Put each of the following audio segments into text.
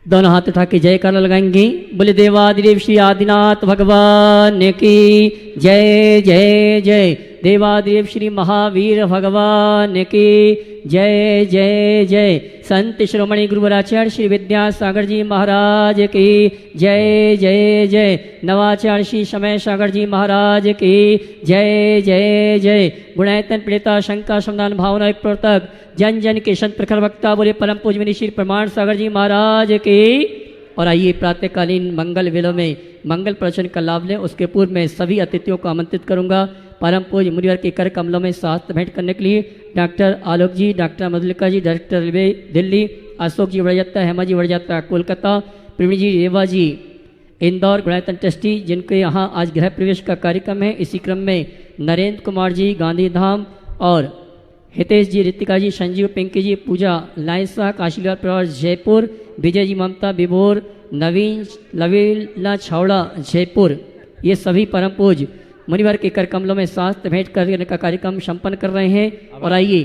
दोनों हाथ उठा के जयकार लगाएंगे। बोले देवादिदेव श्री आदिनाथ भगवान की जय जय जय। देवादिदेव श्री महावीर भगवान की जय जय जय। संत श्रोमणी गुरुवराचार्य श्री विद्यासागर जी महाराज की जय जय जय। नवाचार्य श्री समय सागर जी महाराज की जय जय जय। गुणायतन पीड़िता शंका समाधान भावना एक प्रवर्तक जन जन के संत प्रखर वक्ता बोले परम पूज्य मुनि श्री प्रमाण सागर जी महाराज की। और आइए प्रातःकालीन मंगल वेलों में मंगल प्रवचन का लाभ लें। उसके पूर्व में सभी अतिथियों को आमंत्रित करूंगा परम पूज्य मुनिवर के कर कमलों में साथ भेंट करने के लिए। डॉक्टर आलोक जी, डॉक्टर मधुलिका जी, डायरेक्टर रेलवे दिल्ली, अशोक जी वड़जात्ता, हेमा जी वड़जात्ता कोलकाता, प्रवीण जी रेवा जी इंदौर, गुणायतन ट्रस्टी जिनके यहाँ आज गृह प्रवेश का कार्यक्रम है। इसी क्रम में नरेंद्र कुमार जी गांधीधाम और हितेश जी, रितिका जी, संजीव, पिंकी जी, पूजा लाइसा, काशीलाल परिवार जयपुर, विजय जी, ममता बिभोर, नवीन लवीला छावड़ा जयपुर, ये सभी परम पूज्य मुनिवर के कर कमलों में साथ भेंट करने का कार्यक्रम संपन्न कर रहे हैं। और आइए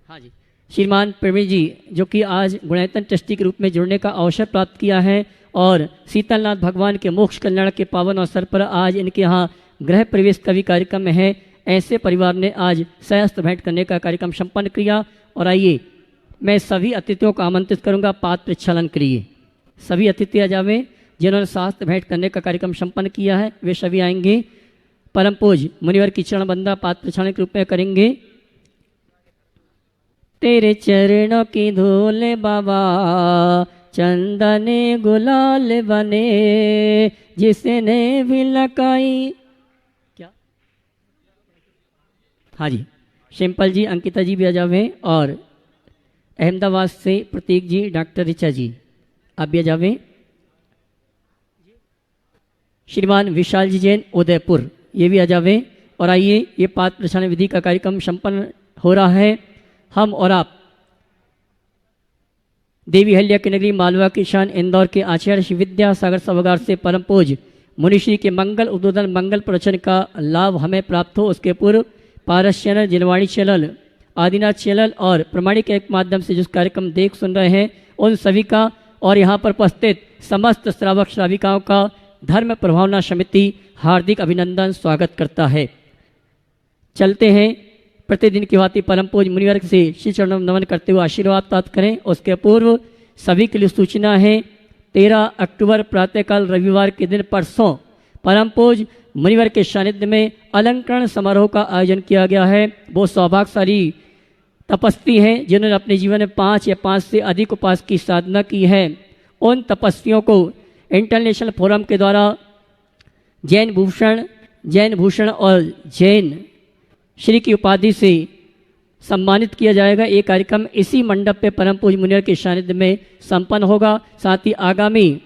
हाँ जी, श्रीमान प्रवीण जी जो कि आज गुणायतन ट्रस्टी के रूप में जुड़ने का अवसर प्राप्त किया है और शीतलनाथ भगवान के मोक्ष कल्याण के पावन अवसर पर आज इनके यहाँ गृह प्रवेश का भी कार्यक्रम है। ऐसे परिवार ने आज सहस्त्र भेंट करने का कार्यक्रम संपन्न किया। और आइए मैं सभी अतिथियों को आमंत्रित करूंगा पात्र छलन के लिए। सभी अतिथि आ जावे जिन्होंने शास्त्र भेंट करने का कार्यक्रम संपन्न किया है, वे सभी आएंगे। परम पूज्य मुनिवर की चरण बंदा पात्र छलन के रूप में करेंगे। तेरे चरणों की धूल बाबा चंदन गुलाल बने, जिसने भी लगाई। क्या हाँ जी, सिंपल जी, अंकिता जी भी आ जावे और अहमदाबाद से प्रतीक जी, डॉक्टर ऋचा जी आप भी आ जावे। श्रीमान विशाल जी जैन उदयपुर ये भी आ जावे। और आइए ये पात्र प्रसारण विधि का कार्यक्रम संपन्न हो रहा है। हम और आप देवी हल्या की नगरी मालवा की शान इंदौर के आचार्य श्री विद्यासागर सभागार से परम पूज्य मुनिश्री के मंगल उद्बोधन मंगल प्रवचन का लाभ हमें प्राप्त हो। उसके पूर्व पारस चैनल, जिनवाणी चैनल, आदिनाथ चैनल और प्रमाणिक के माध्यम से जिस कार्यक्रम देख सुन रहे हैं उन सभी का और यहाँ पर उपस्थित समस्त श्रावक श्राविकाओं का धर्म प्रभावना समिति हार्दिक अभिनंदन स्वागत करता है। चलते हैं प्रतिदिन की भांति परम पूज्य मुनिवर से श्री चरणों में नमन करते हुए आशीर्वाद प्राप्त करें। उसके पूर्व सभी के लिए सूचना है 13 अक्टूबर प्रातःकाल रविवार के दिन परसों परम पूज्य मुनिवर के सानिध्य में अलंकरण समारोह का आयोजन किया गया है। वो सौभाग्यशाली तपस्वी हैं जिन्होंने अपने जीवन में 5 या 5 से अधिक उपास की साधना की है। उन तपस्वियों को इंटरनेशनल फोरम के द्वारा जैन भूषण और जैन श्री की उपाधि से सम्मानित किया जाएगा। ये कार्यक्रम इसी मंडप पे परम पूज्य मुनिवर के सानिध्य में संपन्न होगा। साथ ही आगामी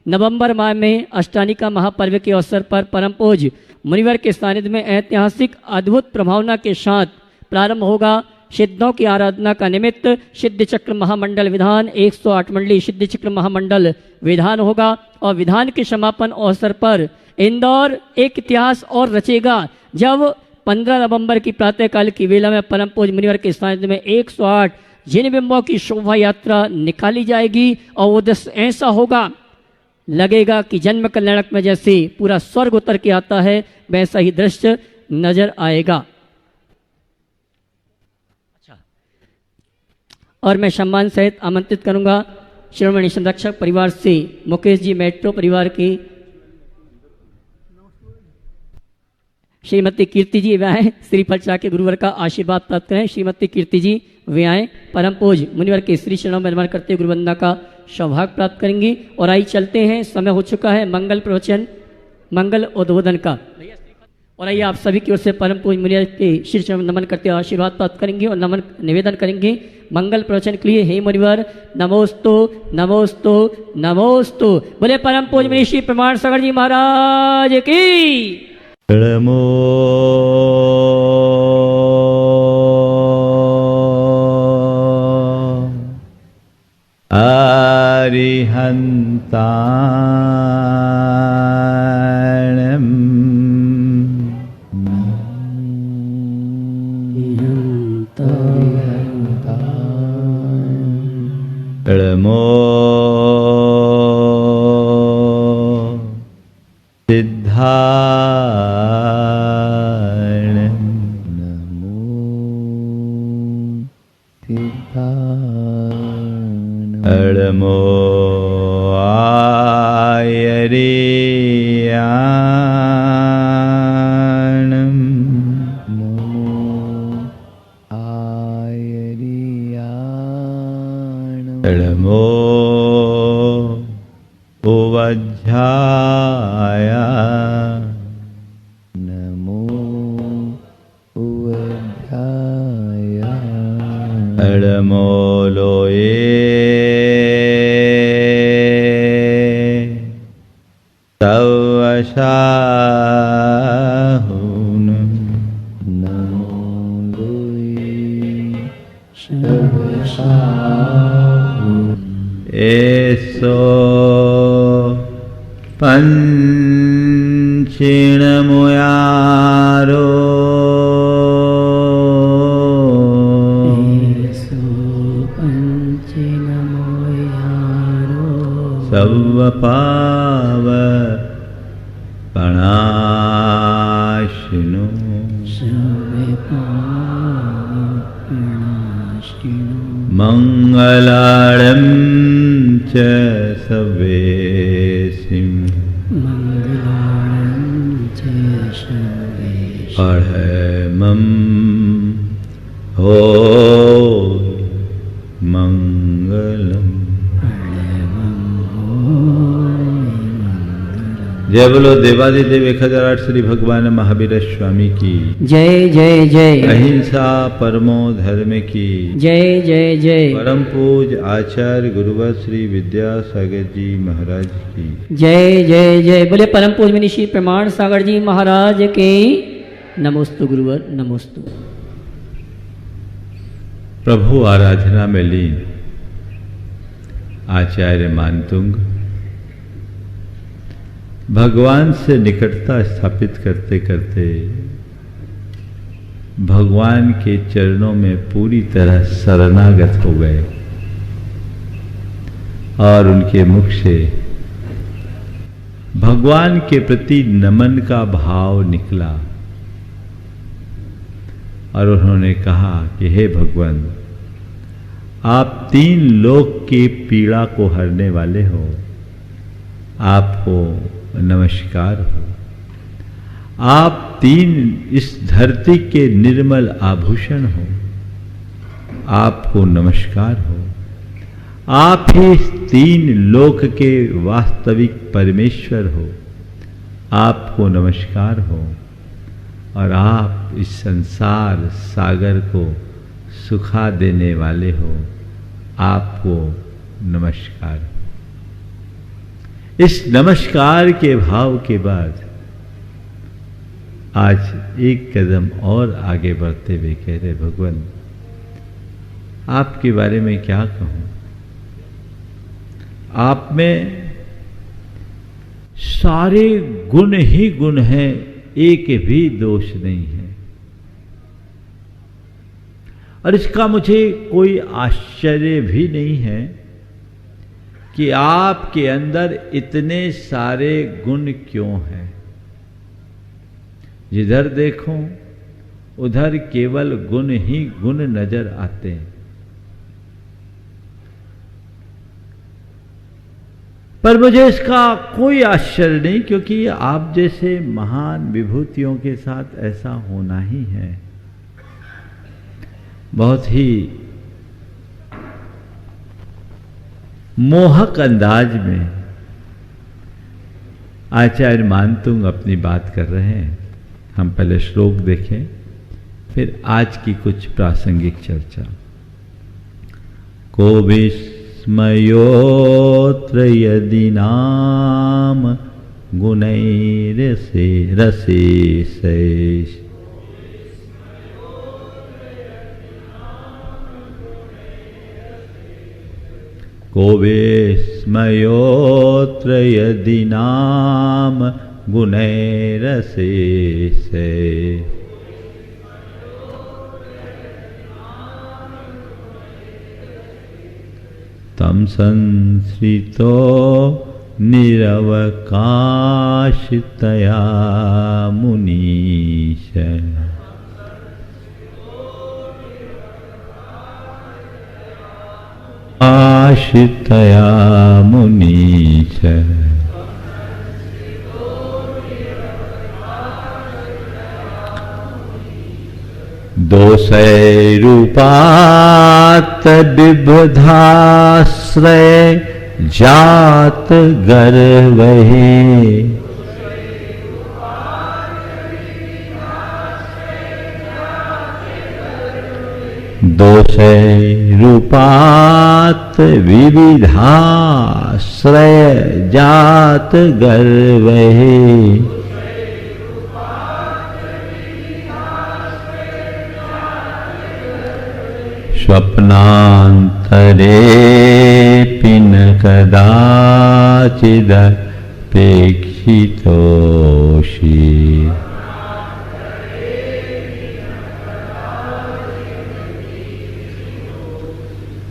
नवंबर माह में अष्टानिका महापर्व के अवसर पर परम पूज्य मुनिवर के सानिध्य में ऐतिहासिक अद्भुत प्रभावना के साथ प्रारंभ होगा। सिद्धों की आराधना का निमित्त सिद्ध चक्र महामंडल विधान 108 मंडली सिद्ध चक्र महामंडल विधान होगा और विधान के समापन अवसर पर इंदौर एक इतिहास और रचेगा जब 15 नवंबर की प्रातःकाल की वेला में परम पूज्य मुनिवर के सानिध्य में 108 जिन बिंबों की शोभा यात्रा निकाली जाएगी और वो दृश्य ऐसा होगा लगेगा कि जन्म कल्याणक में जैसे पूरा स्वर्ग उतर के आता है वैसा ही दृश्य नजर आएगा। और मैं सम्मान सहित आमंत्रित करूंगा श्रोमणी संरक्षक परिवार से मुकेश जी मेट्रो परिवार की श्रीमती कीर्ति जी वे आए श्रीफल चढ़ा के गुरुवर का आशीर्वाद प्राप्त करें। श्रीमती कीर्ति जी वे आए परम पूज्य मुनिवर के श्री चरणों में नमन करते गुरुवंदना का सौभाग्य प्राप्त करेंगे। और आई चलते हैं, समय हो चुका है मंगल प्रवचन मंगल उद्बोधन का। और आइए आप सभी की ओर से परम पूज्य मुनिवर के श्री चरणों में नमन करते आशीर्वाद प्राप्त करेंगे और नमन निवेदन करेंगे मंगल प्रवचन के लिए। हे मुनिवर नमोस्तु नमोस्तु नमोस्तु। बोले परम पूज्य मुनि श्री प्रमाण सागर जी महाराज की। नमो अरिहन्ताणम् नमो तीर्थाणं अड़मो आयरियाणं नमो आयरियाणं अड़मो उवज्झाया नमो उवध्याया अड़मो लोये तवशाहुनं नमो लोये सर्वशाहुनं एसो पंचिणमुयारो सव्वपाव पणाशिनो मंगलाळं च सवेसिं अढमं हो मंगलम्। जय बोलो देवादिदेव 1008 श्री भगवान महावीर स्वामी की जय जय जय। अहिंसा परमो धर्म की जय जय जय। परम पूज आचार्य गुरुवर श्री विद्यासागर जी महाराज की जय जय जय। बोले परम पूज मनीषी प्रमाण सागर जी महाराज के नमोस्तु गुरुवर नमोस्तु। प्रभु आराधना में लीन आचार्य मानतुंग भगवान से निकटता स्थापित करते करते भगवान के चरणों में पूरी तरह शरणागत हो गए और उनके मुख से भगवान के प्रति नमन का भाव निकला और उन्होंने कहा कि हे भगवान, आप 3 लोक की पीड़ा को हरने वाले हो, आपको नमस्कार हो। आप 3 इस धरती के निर्मल आभूषण हो, आपको नमस्कार हो। आप ही 3 लोक के वास्तविक परमेश्वर हो, आपको नमस्कार हो। और आप इस संसार सागर को सुखा देने वाले हो, आपको नमस्कार हो। इस नमस्कार के भाव के बाद आज एक कदम और आगे बढ़ते हुए कह रहे भगवान, आपके बारे में क्या कहूं, आप में सारे गुण ही गुण हैं, एक भी दोष नहीं है। और इसका मुझे कोई आश्चर्य भी नहीं है कि आपके अंदर इतने सारे गुण क्यों हैं। जिधर देखो उधर केवल गुण ही गुण नजर आते हैं। पर मुझे इसका कोई आश्चर्य नहीं, क्योंकि आप जैसे महान विभूतियों के साथ ऐसा होना ही है। बहुत ही मोहक अंदाज में आचार्य मानतुंग अपनी बात कर रहे हैं। हम पहले श्लोक देखें, फिर आज की कुछ प्रासंगिक चर्चा। को विस्मयोत्र यदि नाम गुणैरसे रसेशैष को विस्मयोत्र यदि नाम गुणैरसेशे तम संश्रितो निरवकाश आश्रितया मुनीश। आश्रितया मुनीश। दोषैरूपात् विबुधाश्रय जात गर्वहे। दोषैरूपात् विविधाश्रय जात गर्वहे। स्वप्नान्तरेऽपि न कदाचिदपेक्षितोऽसि।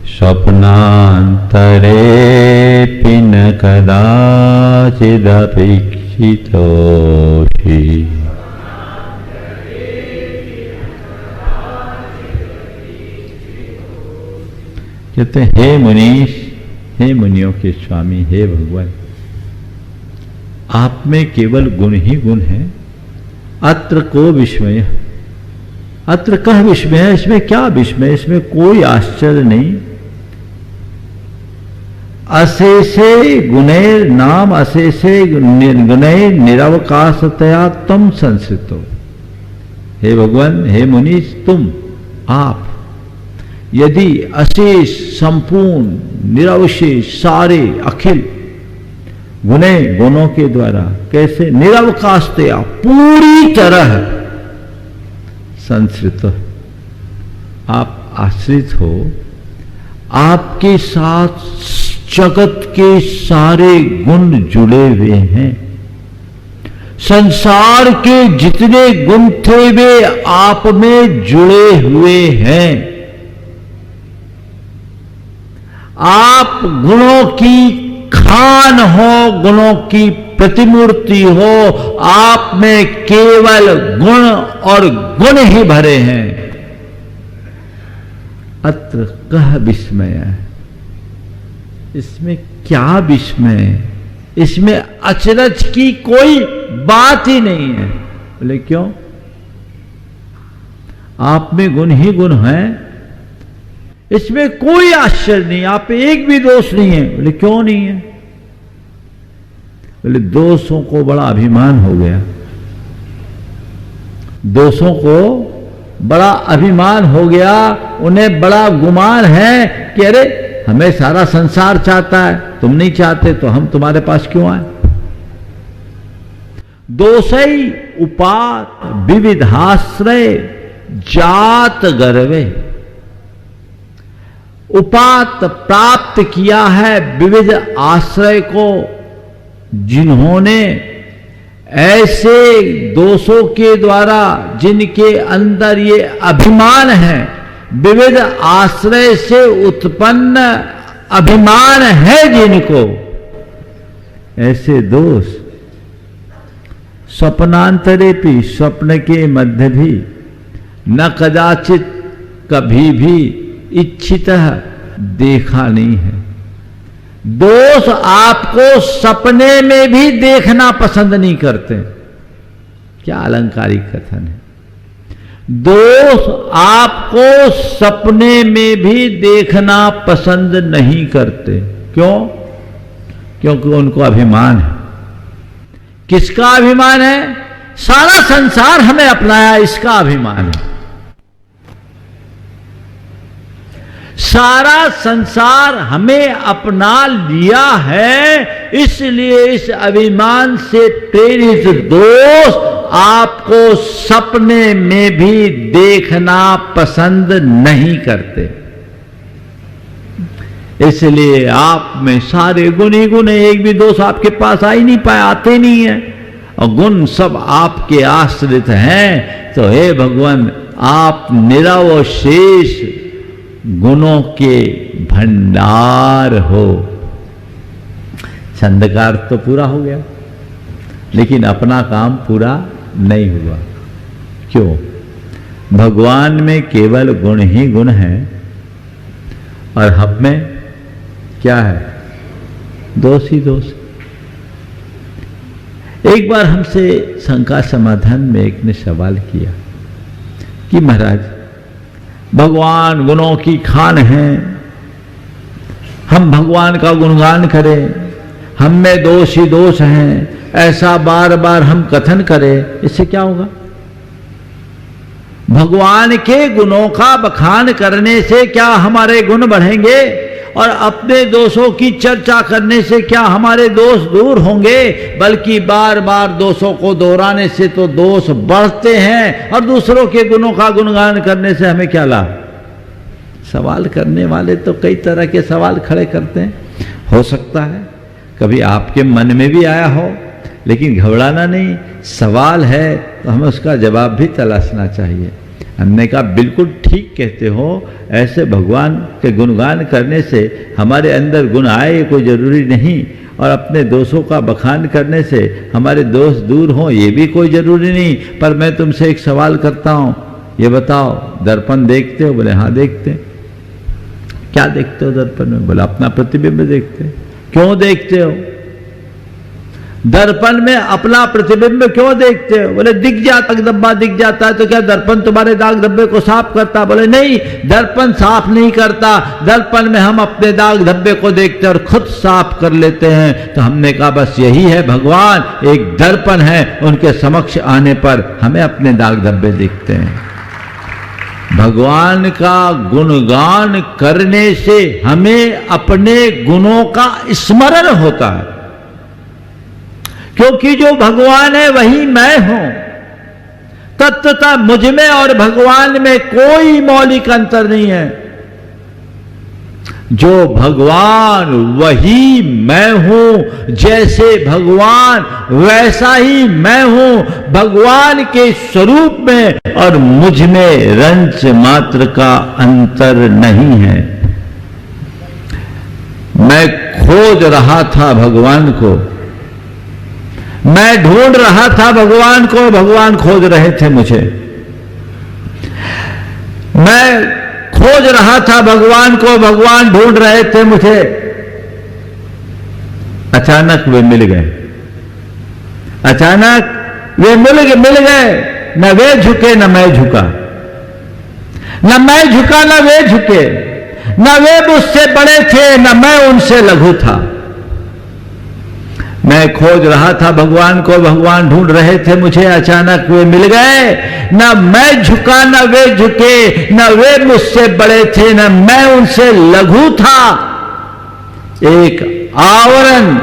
स्वप्नान्तरेऽपि न कदाचिदपेक्षितोऽसि। कहते हैं, हे मुनीश, हे मुनियों के स्वामी, हे भगवान, आप में केवल गुण ही गुण है। अत्र को विस्मय, अत्र कह विस्मय, इसमें क्या विस्मय, इसमें कोई आश्चर्य नहीं। अशेषे गुणैर नाम अशेषे गुणैर निरवकाशतया तम संस्कृतो। हे भगवान, हे मुनीश, तुम, आप यदि अशेष, संपूर्ण, निरवशेष, सारे, अखिल गुणे गुणों के द्वारा कैसे निरवकाशतया पूरी तरह संस्कृत आप आश्रित हो, आपके साथ जगत के सारे गुण जुड़े हुए हैं। संसार के जितने गुण थे वे आप में जुड़े हुए हैं। आप गुणों की खान हो, गुणों की प्रतिमूर्ति हो, आप में केवल गुण और गुण ही भरे हैं। अत्र कह विस्मय, इसमें क्या विस्मय, इसमें अचरज की कोई बात ही नहीं है। बोले क्यों? आप में गुण ही गुण हैं, इसमें कोई आश्चर्य नहीं, आप पे एक भी दोष नहीं है। बोले क्यों नहीं है? बोले दोषों को बड़ा अभिमान हो गया, दोषों को बड़ा अभिमान हो गया, उन्हें बड़ा गुमान है कि अरे हमें सारा संसार चाहता है, तुम नहीं चाहते तो हम तुम्हारे पास क्यों आए। दोषै उपात विविधाश्रय जात गर्वे। उपात प्राप्त किया है विविध आश्रय को, जिन्होंने ऐसे दोषों के द्वारा जिनके अंदर ये अभिमान है, विविध आश्रय से उत्पन्न अभिमान है जिनको, ऐसे दोष स्वप्नांतरेपि, स्वप्न के मध्य भी, न कदाचित कभी भी इच्छितः देखा नहीं है। दोष आपको सपने में भी देखना पसंद नहीं करते। क्या अलंकारिक कथन है। दोष आपको सपने में भी देखना पसंद नहीं करते। क्यों? क्योंकि उनको अभिमान है। किसका अभिमान है? सारा संसार हमें अपनाया, इसका अभिमान है। सारा संसार हमें अपना लिया है, इसलिए इस अभिमान से प्रेरित दोष आपको सपने में भी देखना पसंद नहीं करते। इसलिए आप में सारे गुण ही गुण है, एक भी दोष आपके पास आ ही नहीं पाए, आते नहीं है, और गुण सब आपके आश्रित हैं। तो हे भगवान, आप निरवशेष गुणों के भंडार हो। छंद का अर्थ तो पूरा हो गया। लेकिन अपना काम पूरा नहीं हुआ। क्यों? भगवान में केवल गुण ही गुण है और हम में क्या है? दोष ही दोष। एक बार हमसे शंका समाधान में एक ने सवाल किया कि महाराज, भगवान गुणों की खान है, हम भगवान का गुणगान करें, हम में दोष ही दोष हैं, ऐसा बार बार हम कथन करें, इससे क्या होगा? भगवान के गुणों का बखान करने से क्या हमारे गुण बढ़ेंगे? और अपने दोषों की चर्चा करने से क्या हमारे दोष दूर होंगे? बल्कि बार बार दोषों को दोहराने से तो दोष बढ़ते हैं और दूसरों के गुणों का गुणगान करने से हमें क्या लाभ? सवाल करने वाले तो कई तरह के सवाल खड़े करते हैं। हो सकता है कभी आपके मन में भी आया हो, लेकिन घबराना नहीं, सवाल है तो हमें उसका जवाब भी तलाशना चाहिए। हमने कहा बिल्कुल ठीक कहते हो, ऐसे भगवान के गुणगान करने से हमारे अंदर गुण आए कोई जरूरी नहीं, और अपने दोषों का बखान करने से हमारे दोष दूर हों ये भी कोई जरूरी नहीं। पर मैं तुमसे एक सवाल करता हूँ, ये बताओ, दर्पण देखते हो? बोले हाँ देखते हैं। क्या देखते हो दर्पण में? बोला अपना प्रतिबिंब देखते हैं। क्यों देखते हो? दर्पण में अपना प्रतिबिंब क्यों देखते हो? बोले दिख जाता, धब्बा दिख जाता है तो क्या दर्पण तुम्हारे दाग धब्बे को साफ करता? बोले नहीं, दर्पण साफ नहीं करता, दर्पण में हम अपने दाग धब्बे को देखते हैं और खुद साफ कर लेते हैं। तो हमने कहा बस यही है भगवान, एक दर्पण है, उनके समक्ष आने पर हमें अपने दाग धब्बे दिखते हैं। भगवान का गुणगान करने से हमें अपने गुणों का स्मरण होता है, क्योंकि जो भगवान है वही मैं हूं। तत्वतः मुझ में और भगवान में कोई मौलिक अंतर नहीं है। जो भगवान वही मैं हूं, जैसे भगवान वैसा ही मैं हूं, भगवान के स्वरूप में और मुझ में रंच मात्र का अंतर नहीं है। मैं खोज रहा था भगवान को, मैं ढूंढ रहा था भगवान को, भगवान खोज रहे थे मुझे। मैं खोज रहा था भगवान को, भगवान ढूंढ रहे थे मुझे। अचानक वे मिल गए, अचानक वे मिल गए। न वे झुके न मैं झुका, न मैं झुका न वे झुके, न वे मुझसे बड़े थे न मैं उनसे लघु था। मैं खोज रहा था भगवान को, भगवान ढूंढ रहे थे मुझे, अचानक वे मिल गए। न मैं झुका न वे झुके, न वे मुझसे बड़े थे न मैं उनसे लघु था। एक आवरण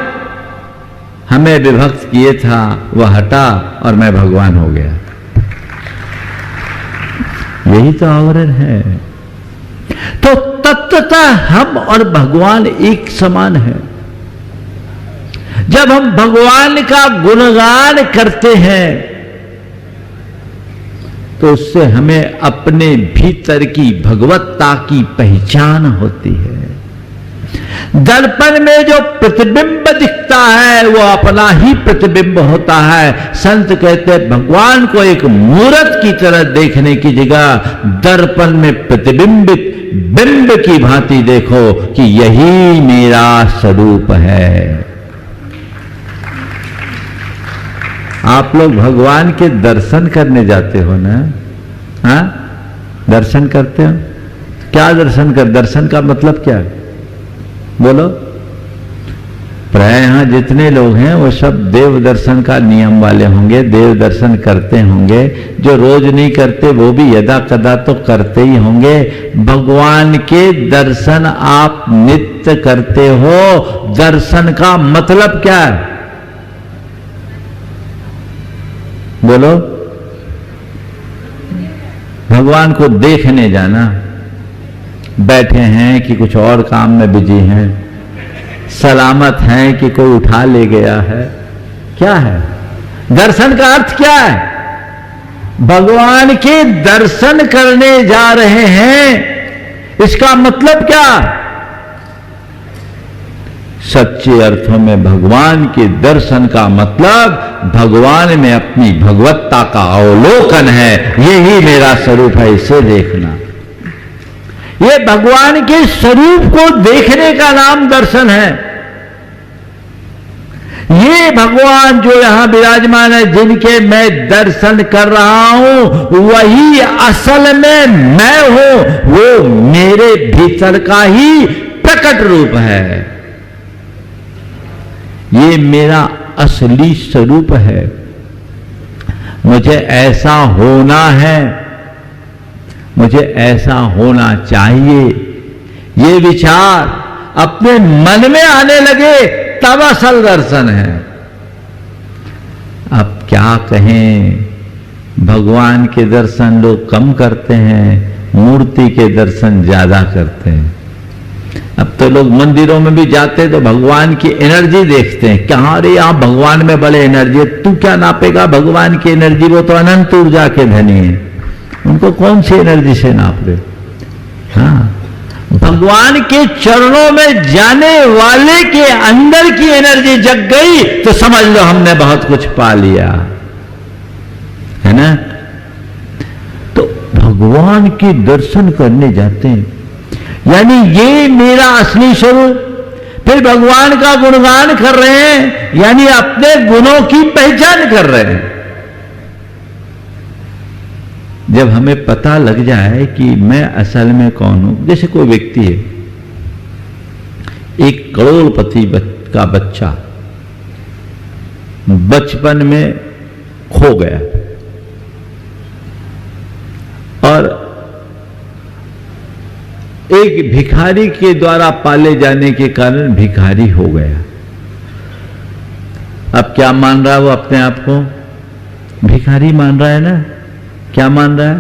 हमें विभक्त किए था, वह हटा और मैं भगवान हो गया। यही तो आवरण है। तो तत्वतः हम और भगवान एक समान है। जब हम भगवान का गुणगान करते हैं तो उससे हमें अपने भीतर की भगवत्ता की पहचान होती है। दर्पण में जो प्रतिबिंब दिखता है वो अपना ही प्रतिबिंब होता है। संत कहते हैं भगवान को एक मूर्त की तरह देखने की जगह दर्पण में प्रतिबिंबित बिंब की भांति देखो कि यही मेरा स्वरूप है। आप लोग भगवान के दर्शन करने जाते हो ना? हाँ, दर्शन करते हो। क्या दर्शन कर? दर्शन का मतलब क्या है? बोलो। प्राय यहां जितने लोग हैं वो सब देव दर्शन का नियम वाले होंगे, देव दर्शन करते होंगे। जो रोज नहीं करते वो भी यदा कदा तो करते ही होंगे। भगवान के दर्शन आप नित्य करते हो। दर्शन का मतलब क्या है? बोलो। भगवान को देखने जाना। बैठे हैं कि कुछ और काम में बिजी हैं, सलामत हैं कि कोई उठा ले गया है, क्या है दर्शन का अर्थ? क्या है? भगवान के दर्शन करने जा रहे हैं, इसका मतलब क्या? सच्चे अर्थों में भगवान के दर्शन का मतलब भगवान में अपनी भगवत्ता का अवलोकन है। यही मेरा स्वरूप है, इसे देखना। ये भगवान के स्वरूप को देखने का नाम दर्शन है। ये भगवान जो यहां विराजमान है, जिनके मैं दर्शन कर रहा हूं, वही असल में मैं हूं। वो मेरे भीतर का ही प्रकट रूप है। ये मेरा असली स्वरूप है। मुझे ऐसा होना है, मुझे ऐसा होना चाहिए। ये विचार अपने मन में आने लगे तब असल दर्शन है। अब क्या कहें, भगवान के दर्शन लोग कम करते हैं, मूर्ति के दर्शन ज्यादा करते हैं। अब तो लोग मंदिरों में भी जाते तो भगवान की एनर्जी देखते हैं। कहाँ रे, यहां भगवान में बड़े एनर्जी है। तू क्या नापेगा भगवान की एनर्जी? वो तो अनंत ऊर्जा के धनी है, उनको कौन सी एनर्जी से नाप रहे? हाँ, भगवान के चरणों में जाने वाले के अंदर की एनर्जी जग गई तो समझ लो हमने बहुत कुछ पा लिया, है ना। तो भगवान के दर्शन करने जाते हैं, यानी ये मेरा असली स्वरूप। फिर भगवान का गुणगान कर रहे हैं, यानी अपने गुणों की पहचान कर रहे हैं। जब हमें पता लग जाए कि मैं असल में कौन हूं, जैसे कोई व्यक्ति है, एक करोड़पति का बच्चा बचपन में खो गया और एक भिखारी के द्वारा पाले जाने के कारण भिखारी हो गया। अब क्या मान रहा है वो अपने आप को? भिखारी मान रहा है ना। क्या मान रहा है?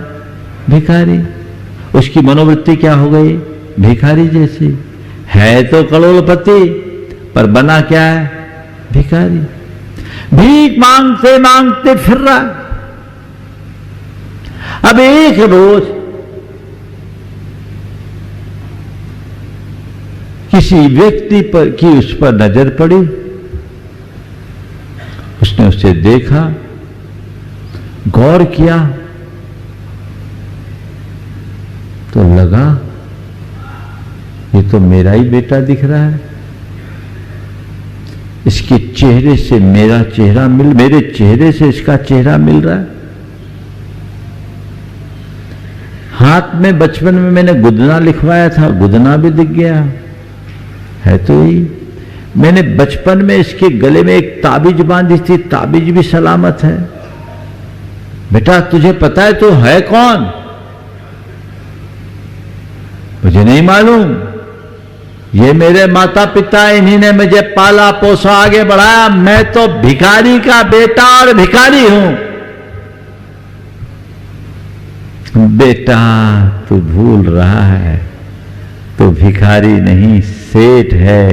भिखारी। उसकी मनोवृत्ति क्या हो गई? भिखारी जैसी। है तो करोड़पति पर बना क्या है? भिखारी। भीख मांगते मांगते फिर रहा। अब एक रोज किसी व्यक्ति पर की उस पर नजर पड़ी, उसने उसे देखा, गौर किया तो लगा ये तो मेरा ही बेटा दिख रहा है। इसके चेहरे से मेरा चेहरा मेरे चेहरे से इसका चेहरा मिल रहा है। हाथ में बचपन में मैंने गुदना लिखवाया था, गुदना भी दिख गया है। तो ही मैंने बचपन में इसके गले में एक ताबीज बांधी थी, ताबीज भी सलामत है। बेटा तुझे पता है तू है कौन? मुझे नहीं मालूम। ये मेरे माता पिता, इन्हीं ने मुझे पाला पोसा आगे बढ़ाया। मैं तो भिखारी का बेटा और भिखारी हूं। बेटा तू भूल रहा है, तो भिखारी नहीं सेठ है,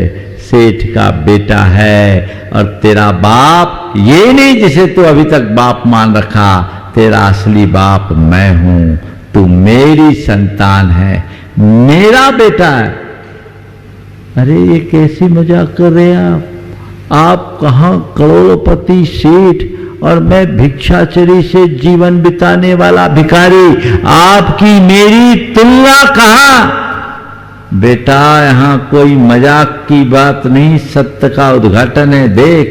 सेठ का बेटा है। और तेरा बाप ये नहीं जिसे तू अभी तक बाप मान रखा, तेरा असली बाप मैं हूं। तू मेरी संतान है, मेरा बेटा है। अरे ये कैसी मजाक कर रहे हैं आप कहां करोड़पति सेठ और मैं भिक्षाचरी से जीवन बिताने वाला भिखारी। आपकी मेरी तुलना कहां? बेटा यहां कोई मजाक की बात नहीं, सत्य का उद्घाटन है। देख,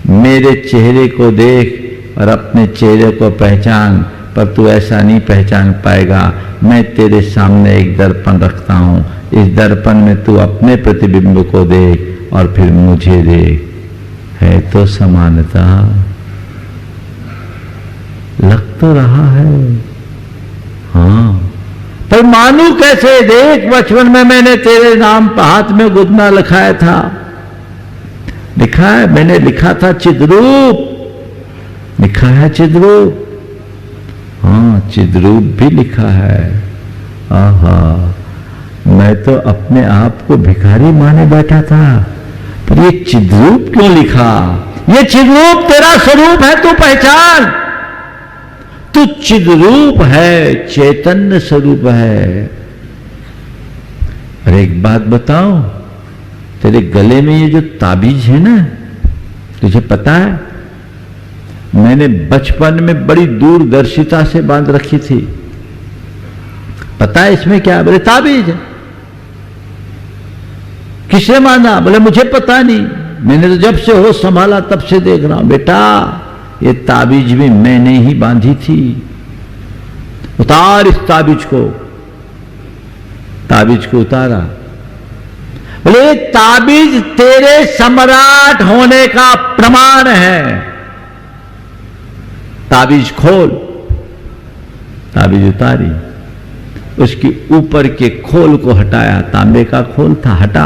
मेरे चेहरे को देख और अपने चेहरे को पहचान। पर तू ऐसा नहीं पहचान पाएगा। मैं तेरे सामने एक दर्पण रखता हूं, इस दर्पण में तू अपने प्रतिबिंब को देख और फिर मुझे देख। है तो समानता, लग तो रहा है। हाँ, पर मानू कैसे? देख, बचपन में मैंने तेरे नाम पर हाथ में गुदना लिखाया था। लिखा है, मैंने लिखा था चिद्रूप, लिखा है चिद्रूप। हाँ, चिद्रूप भी लिखा है। आहा, मैं तो अपने आप को भिखारी माने बैठा था, पर ये चिद्रूप क्यों लिखा? ये चिद्रूप तेरा स्वरूप है, तू पहचान। तू चिद्रूप है, चैतन्य स्वरूप है। और एक बात बताओ, तेरे गले में ये जो ताबीज है ना, तुझे पता है मैंने बचपन में बड़ी दूरदर्शिता से बांध रखी थी। पता है इसमें क्या है? बोले ताबीज है। किसने बांधा? बोले मुझे पता नहीं, मैंने तो जब से होश संभाला तब से देख रहा हूं। बेटा ये ताबीज भी मैंने ही बांधी थी, उतार इस ताबीज को। ताबीज को उतारा। बोले ताबीज तेरे सम्राट होने का प्रमाण है। ताबीज खोल। ताबीज उतारी, उसकी ऊपर के खोल को हटाया। तांबे का खोल था, हटा।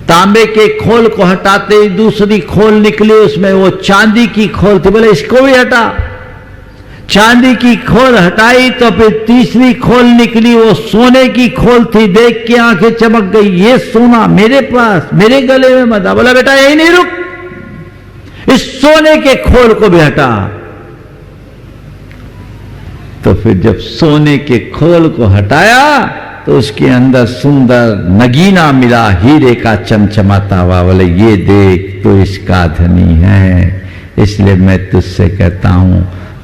तांबे के खोल को हटाते ही दूसरी खोल निकली, उसमें वो चांदी की खोल थी। बोले इसको भी हटा। चांदी की खोल हटाई तो फिर तीसरी खोल निकली, वो सोने की खोल थी। देख के आंखें चमक गई, ये सोना मेरे पास, मेरे गले में मत आ। बोला बेटा यही नहीं रुक, इस सोने के खोल को भी हटा। तो फिर जब सोने के खोल को हटाया तो उसके अंदर सुंदर नगीना मिला, हीरे का चमचमाता हुआ। बोले ये देख तो इसका धनी है। इसलिए मैं तुझसे कहता हूं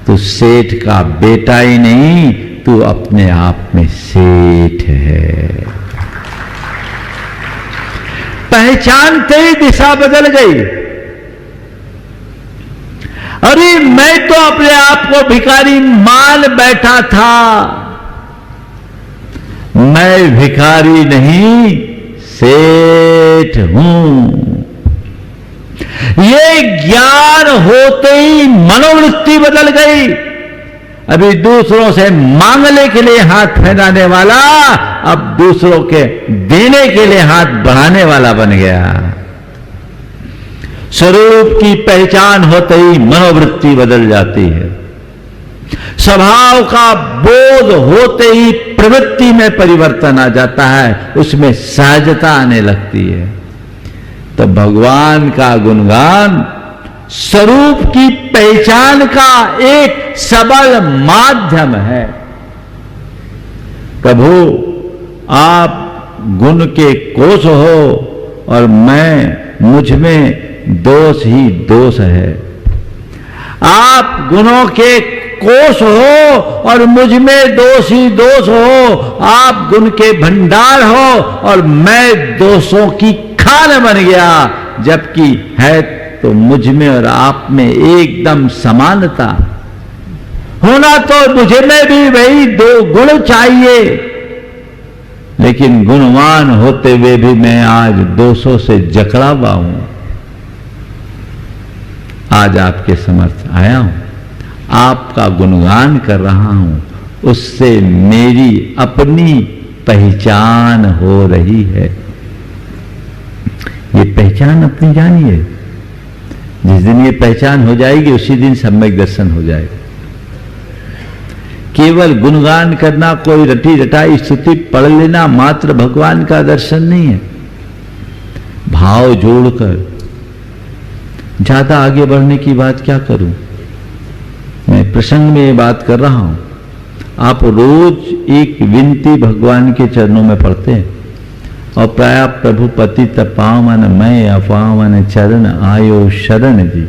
तू सेठ का बेटा ही नहीं, तू अपने आप में सेठ है। पहचानते ही दिशा बदल गई। अरे मैं तो अपने आप को भिखारी मान बैठा था। मैं भिखारी नहीं, सेठ हूं। ये ज्ञान होते ही मनोवृत्ति बदल गई। अभी दूसरों से मांगने के लिए हाथ फैलाने वाला अब दूसरों के देने के लिए हाथ बढ़ाने वाला बन गया। स्वरूप की पहचान होते ही मनोवृत्ति बदल जाती है। स्वभाव का बोध होते ही प्रवृत्ति में परिवर्तन आ जाता है, उसमें सहजता आने लगती है। तो भगवान का गुणगान स्वरूप की पहचान का एक सबल माध्यम है। प्रभु आप गुण के कोष हो और मुझ में दोष ही दोष है। आप गुणों के कोष हो और मुझ में दोष ही दोष हो। आप गुण के भंडार हो और मैं दोषों की खान बन गया। जबकि है तो मुझ में और आप में एकदम समानता। होना तो मुझे में भी वही दो गुण चाहिए, लेकिन गुणवान होते हुए भी मैं आज दोषों से जकड़ा हुआ हूं। आज आपके समर्थ आया हूं, आपका गुणगान कर रहा हूं, उससे मेरी अपनी पहचान हो रही है। ये पहचान अपनी जानिए। जिस दिन ये पहचान हो जाएगी उसी दिन सम्यक दर्शन हो जाएगा। केवल गुणगान करना, कोई रटी रटाई स्तुति पढ़ लेना मात्र भगवान का दर्शन नहीं है। भाव जोड़कर ज्यादा आगे बढ़ने की बात क्या करूं, मैं प्रसंग में ये बात कर रहा हूं। आप रोज एक विनती भगवान के चरणों में पढ़ते हैं और प्राय प्रभु पतित पावन मैं अपावन चरण आयो शरण जी,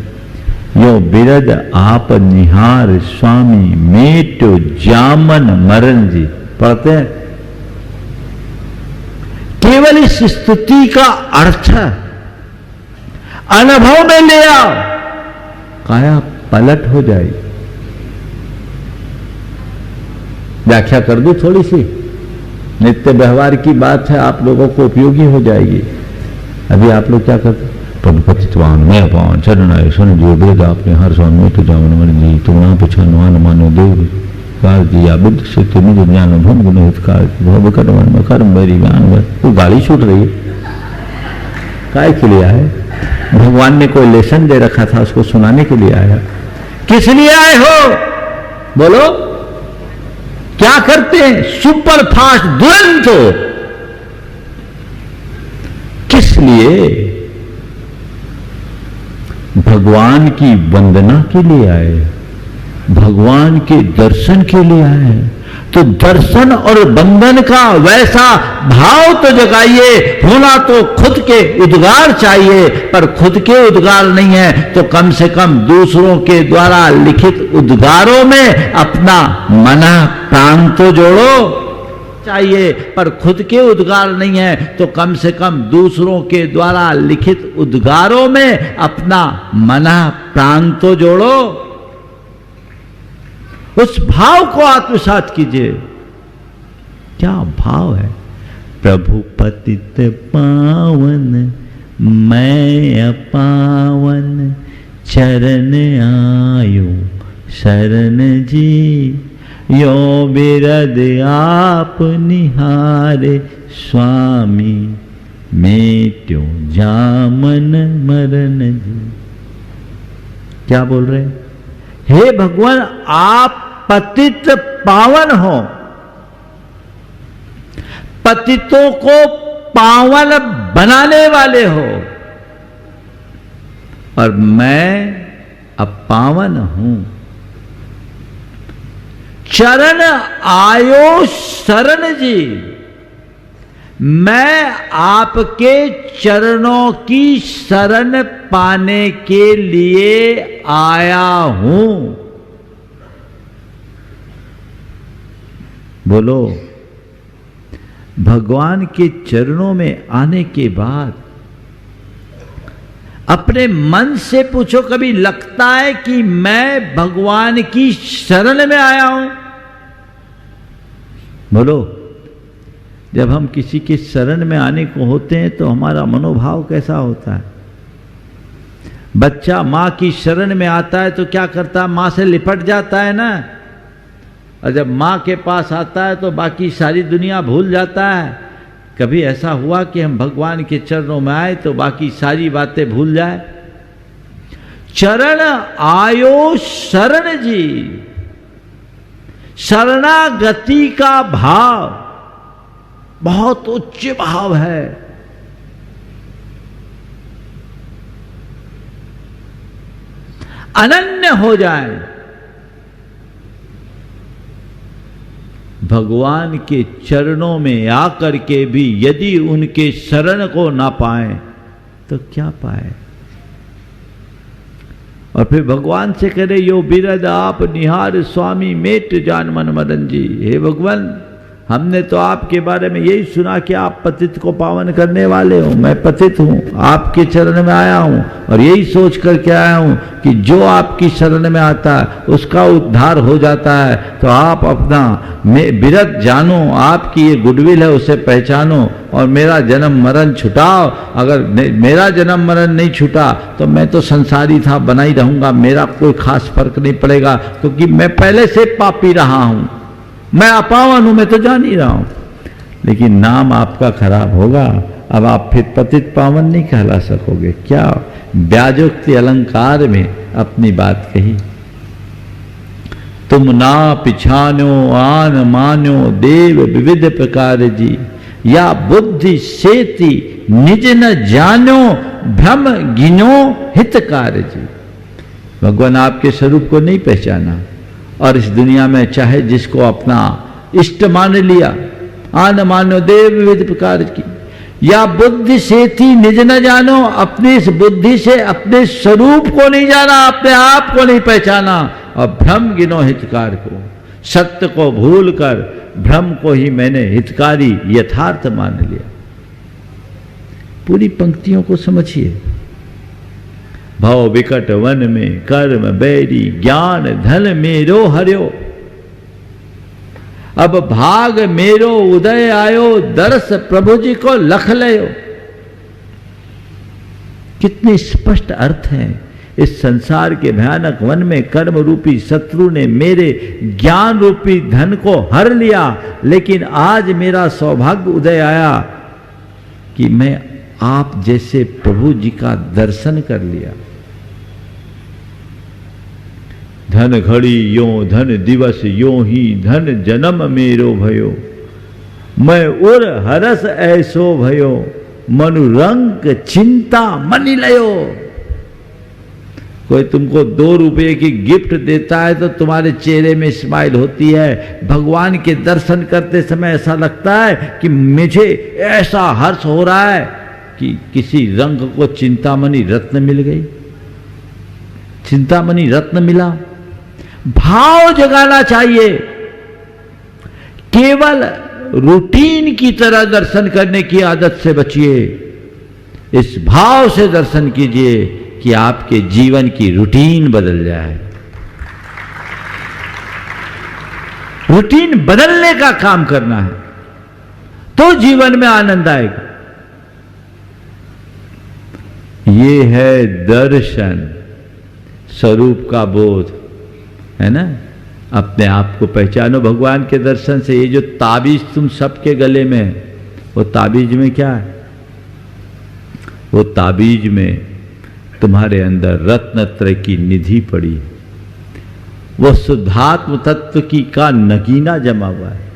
यो बिरद आप निहार स्वामी मेटो जामन मरण जी पढ़ते हैं। केवल इस स्तुति का अर्थ अनुभव में ले आओ, काया पलट हो जाएगी। व्याख्या कर दूं थोड़ी सी, नित्य व्यवहार की बात है, आप लोगों को उपयोगी हो जाएगी। अभी आप लोग क्या करते, प्रभु पतितवान मैं पावन चरण आए सुन जो वेद आपने हर स्वामी तो जावन मन जी तुम ना पछानुमान मानो देव कार दिया बुद्ध से मुझे ज्ञान भूम गुण हितकार भव कर्म में कर्म मेरी ज्ञान वो गाली छूट रही है। काय के लिए आए? भगवान ने कोई लेसन दे रखा था, उसको सुनाने के लिए आया। किस लिए आए हो बोलो? क्या करते हैं? सुपर फास्ट दुरंत हो। किस लिए? भगवान की वंदना के लिए आए, भगवान के दर्शन के लिए आए। तो दर्शन और बंधन का वैसा भाव तो जगाइए। होना तो खुद के उद्गार चाहिए, पर खुद के उद्गार नहीं है तो कम से कम दूसरों के द्वारा लिखित उद्गारों में अपना मन प्राण तो जोड़ो चाहिए, पर खुद के उद्गार नहीं है तो कम से कम दूसरों के द्वारा लिखित उद्गारों में अपना मन प्राण तो जोड़ो। उस भाव को आत्मसात कीजिए। क्या भाव है? प्रभु पतित पावन मैं अपावन, चरण आयो शरण जी, यो बिरद आप निहारे स्वामी, मेट्यो जामन मरण जी। क्या बोल रहे? हे भगवान, आप पतित पावन हो, पतितों को पावन बनाने वाले हो, और मैं अपावन हूं। चरण आयो शरण जी, मैं आपके चरणों की शरण पाने के लिए आया हूं। बोलो, भगवान के चरणों में आने के बाद अपने मन से पूछो, कभी लगता है कि मैं भगवान की शरण में आया हूं? बोलो, जब हम किसी के शरण में आने को होते हैं तो हमारा मनोभाव कैसा होता है? बच्चा मां की शरण में आता है तो क्या करता है? मां से लिपट जाता है ना। और जब मां के पास आता है तो बाकी सारी दुनिया भूल जाता है। कभी ऐसा हुआ कि हम भगवान के चरणों में आए तो बाकी सारी बातें भूल जाए? चरण आयो शरण जी, शरणागति का भाव बहुत उच्च भाव है। अनन्य हो जाए, भगवान के चरणों में आकर के भी यदि उनके शरण को ना पाए तो क्या पाए? और फिर भगवान से करे, यो बिरद आप निहार स्वामी, मेट जान मन मदन जी। हे भगवान, हमने तो आपके बारे में यही सुना कि आप पतित को पावन करने वाले हो। मैं पतित हूं, आपके चरण में आया हूं और यही सोच करके आया हूं कि जो आपकी शरण में आता है उसका उद्धार हो जाता है। तो आप अपना बिरद जानो, आपकी ये गुडविल है उसे पहचानो और मेरा जन्म मरण छुटाओ। अगर मेरा जन्म मरण नहीं छूटा तो मैं तो संसारी था, बना ही रहूंगा, मेरा कोई खास फर्क नहीं पड़ेगा, क्योंकि मैं पहले से पापी रहा हूं, मैं अपावन हूं, मैं तो जान ही रहा हूं। लेकिन नाम आपका खराब होगा, अब आप फिर पतित पावन नहीं कहला सकोगे। क्या व्याजोक्ति अलंकार में अपनी बात कही, तुम ना पिछानो आन मानो देव विविध प्रकार जी, या बुद्धि सेति निज न जानो भ्रम गिनो हितकार जी। भगवान आपके स्वरूप को नहीं पहचाना और इस दुनिया में चाहे जिसको अपना इष्ट मान लिया, आन मानो देव विविध प्रकार की, या बुद्धि से थी निज न जानो, अपनी इस बुद्धि से अपने स्वरूप को नहीं जाना, अपने आप को नहीं पहचाना, और भ्रम गिनो हितकार को, सत्य को भूल कर भ्रम को ही मैंने हितकारी यथार्थ मान लिया। पूरी पंक्तियों को समझिए। भव विकट वन में कर्म बैरी, ज्ञान धन मेरो हर्यो, अब भाग मेरो उदय आयो, दर्श प्रभु जी को लख लयो। कितने स्पष्ट अर्थ हैं। इस संसार के भयानक वन में कर्म रूपी शत्रु ने मेरे ज्ञान रूपी धन को हर लिया, लेकिन आज मेरा सौभाग्य उदय आया कि मैं आप जैसे प्रभु जी का दर्शन कर लिया। धन घड़ी यो धन दिवस यो ही धन जन्म मेरो भयो, मैं उर हरस ऐसो भयो, मनुरंक चिंता मनि लयो। कोई तुमको 2 रुपये की गिफ्ट देता है तो तुम्हारे चेहरे में स्माइल होती है। भगवान के दर्शन करते समय ऐसा लगता है कि मुझे ऐसा हर्ष हो रहा है कि किसी रंग को चिंतामणि रत्न मिल गई, चिंतामणि रत्न मिला। भाव जगाना चाहिए। केवल रूटीन की तरह दर्शन करने की आदत से बचिए। इस भाव से दर्शन कीजिए कि आपके जीवन की रूटीन बदल जाए। रूटीन बदलने का काम करना है तो जीवन में आनंद आएगा। ये है दर्शन, स्वरूप का बोध, है ना। अपने आप को पहचानो भगवान के दर्शन से। ये जो ताबीज तुम सबके गले में है, वो ताबीज में क्या है? वो ताबीज में तुम्हारे अंदर रत्नत्रय की निधि पड़ी है। वो शुद्धात्म तत्व की का नगीना जमा हुआ है।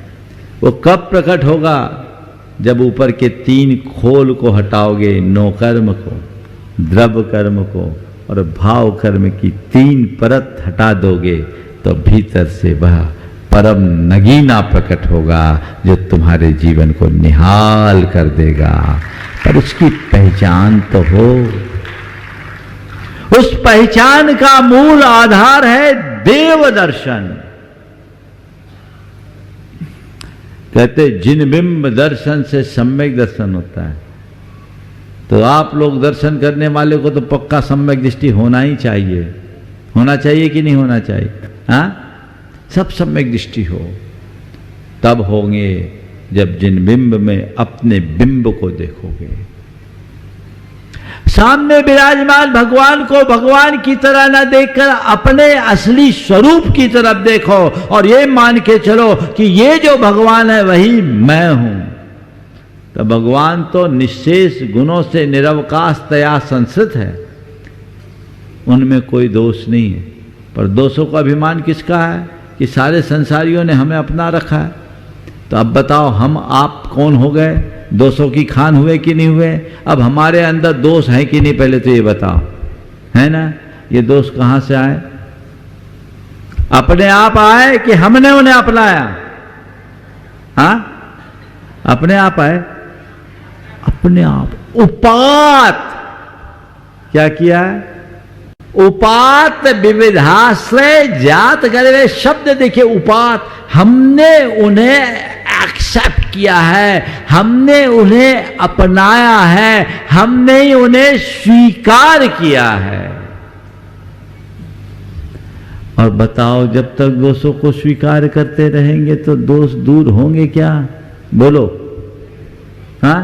वो कब प्रकट होगा? जब ऊपर के 3 खोल को हटाओगे, नो कर्म को, द्रव्य कर्म को और भाव कर्म की 3 परत हटा दोगे तो भीतर से वह परम नगीना प्रकट होगा जो तुम्हारे जीवन को निहाल कर देगा। पर उसकी पहचान तो हो। उस पहचान का मूल आधार है देव दर्शन। कहते जिन बिंब दर्शन से सम्यक दर्शन होता है। तो आप लोग दर्शन करने वाले को तो पक्का सम्यक दृष्टि होना ही चाहिए। होना चाहिए कि नहीं होना चाहिए? हाँ, सब सम्यक दृष्टि हो। तब होंगे जब जिन बिंब में अपने बिंब को देखोगे। सामने विराजमान भगवान को भगवान की तरह न देखकर अपने असली स्वरूप की तरफ देखो और ये मान के चलो कि ये जो भगवान है वही मैं हूं। तो भगवान तो निशेष गुणों से निरवकाशतया संस्कृत है, उनमें कोई दोष नहीं है। पर दोषों का अभिमान किसका है? कि सारे संसारियों ने हमें अपना रखा है। तो अब बताओ हम आप कौन हो गए? दोषों की खान हुए कि नहीं हुए? अब हमारे अंदर दोष है कि नहीं, पहले तो ये बताओ, है ना। ये दोष कहां से आए? अपने आप आए कि हमने उन्हें अपनाया? हाँ, अपने आप आए, अपने आप। उपात क्या किया है? उपात विविधाश्रय जात गर्वे शब्द देखिए। उपात, हमने उन्हें एक्सेप्ट किया है, हमने उन्हें अपनाया है, हमने ही उन्हें स्वीकार किया है। और बताओ जब तक दोषों को स्वीकार करते रहेंगे तो दोष दूर होंगे क्या? बोलो। हाँ,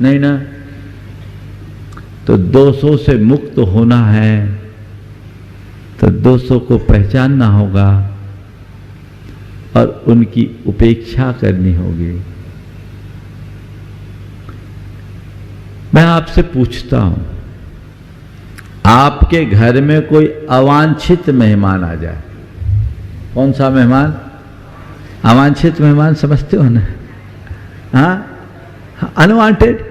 नहीं ना। तो दोषों से मुक्त होना है तो दोषों को पहचानना होगा और उनकी उपेक्षा करनी होगी। मैं आपसे पूछता हूं, आपके घर में कोई अवांछित मेहमान आ जाए। कौन सा मेहमान? अवांछित मेहमान समझते हो ना? हाँ, अनवांटेड,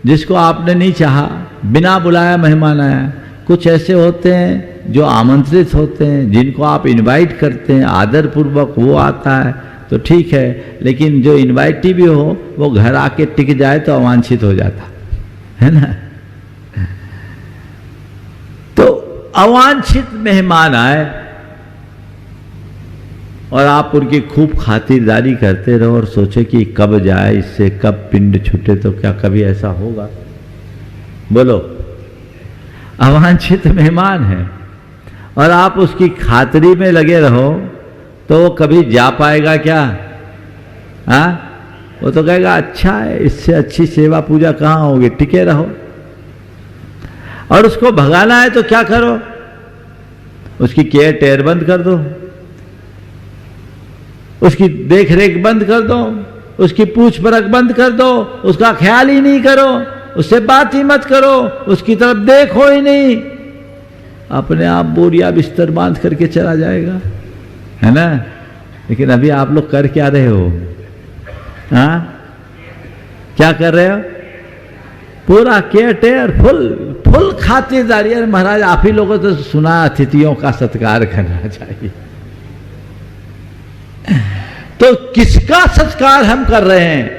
जिसको आपने नहीं चाहा, बिना बुलाया मेहमान आया। कुछ ऐसे होते हैं जो आमंत्रित होते हैं, जिनको आप इनवाइट करते हैं आदर पूर्वक, वो आता है तो ठीक है। लेकिन जो इनवाइटी भी हो वो घर आके टिक जाए तो अवांछित हो जाता है ना। तो अवांछित मेहमान आए और आप उनकी खूब खातिरदारी करते रहो और सोचे कि कब जाए, इससे कब पिंड छूटे। तो क्या कभी ऐसा होगा? बोलो। अवांछित मेहमान है और आप उसकी खातिरी में लगे रहो तो वो कभी जा पाएगा क्या? हाँ, वो तो कहेगा अच्छा है, इससे अच्छी सेवा पूजा कहाँ होगी, टिके रहो। और उसको भगाना है तो क्या करो? उसकी केयर टेयर बंद कर दो, उसकी देख रेख बंद कर दो, उसकी पूछ परख बंद कर दो, उसका ख्याल ही नहीं करो, उससे बात ही मत करो, उसकी तरफ देखो ही नहीं। अपने आप बोरिया बिस्तर बांध करके चला जाएगा, है ना। लेकिन अभी आप लोग कर क्या रहे हो? हाँ, क्या कर रहे हो? पूरा केयर टेयर फुल खातिरदारी, अरे महाराज आप ही लोगों तो सुना अतिथियों का सत्कार करना चाहिए, तो किसका सत्कार हम कर रहे हैं,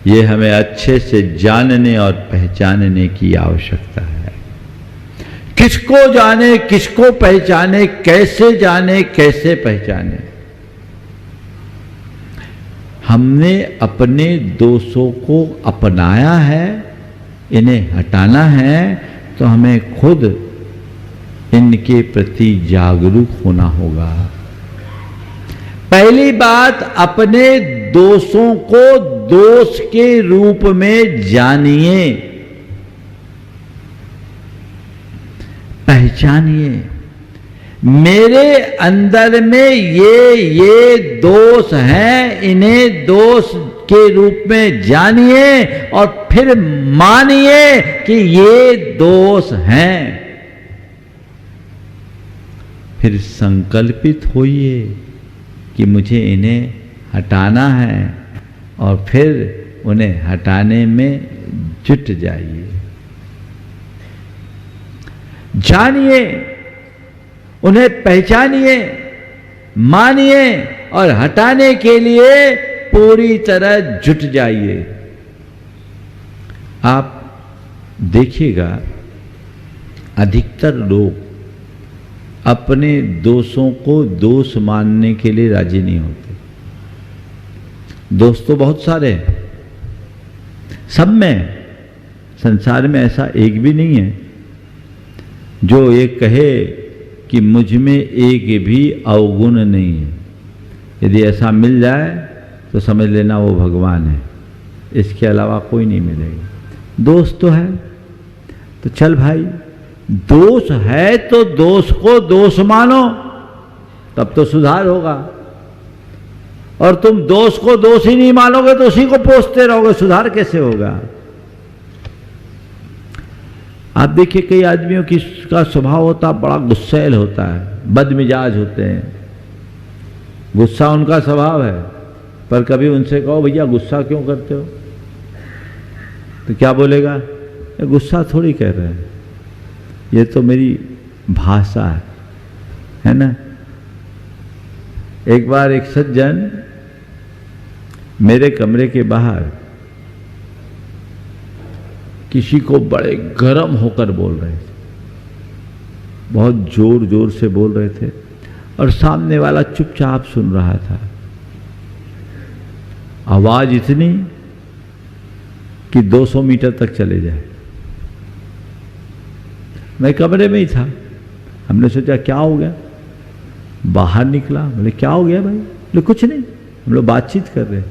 ये हमें अच्छे से जानने और पहचानने की आवश्यकता है। किसको जाने, किसको पहचाने, कैसे पहचाने। हमने अपने दोषों को अपनाया है, इन्हें हटाना है, तो हमें खुद इनके प्रति जागरूक होना होगा। पहली बात, अपने दोषों को दोष के रूप में जानिए, पहचानिए। मेरे अंदर में ये दोष हैं, इन्हें दोष के रूप में जानिए और फिर मानिए कि ये दोष हैं। फिर संकल्पित होइए कि मुझे इन्हें हटाना है और फिर उन्हें हटाने में जुट जाइए। जानिए, उन्हें पहचानिए, मानिए और हटाने के लिए पूरी तरह जुट जाइए। आप देखिएगा, अधिकतर लोग अपने दोषों को दोष मानने के लिए राजी नहीं होते। दोष तो बहुत सारे हैं, सब में, संसार में ऐसा एक भी नहीं है जो ये कहे कि मुझ में एक भी अवगुण नहीं है। यदि ऐसा मिल जाए तो समझ लेना वो भगवान है, इसके अलावा कोई नहीं मिलेगा। दोष तो है, तो चल भाई, दोष है तो दोष को दोष मानो, तब तो सुधार होगा। और तुम दोष को दोष ही नहीं मानोगे तो उसी को पोसते रहोगे, सुधार कैसे होगा। आप देखिए, कई आदमियों का स्वभाव होता, बड़ा गुस्सैल होता है, बदमिजाज होते हैं, गुस्सा उनका स्वभाव है। पर कभी उनसे कहो भैया गुस्सा क्यों करते हो, तो क्या बोलेगा, ये गुस्सा थोड़ी कह रहे हैं, ये तो मेरी भाषा है ना। एक बार एक सज्जन मेरे कमरे के बाहर किसी को बड़े गर्म होकर बोल रहे थे, बहुत जोर जोर से बोल रहे थे, और सामने वाला चुपचाप सुन रहा था। आवाज इतनी कि 200 मीटर तक चले जाए। मैं कमरे में ही था, हमने सोचा क्या हो गया, बाहर निकला, बोले क्या हो गया भाई, बोले कुछ नहीं, हम लोग बातचीत कर रहे।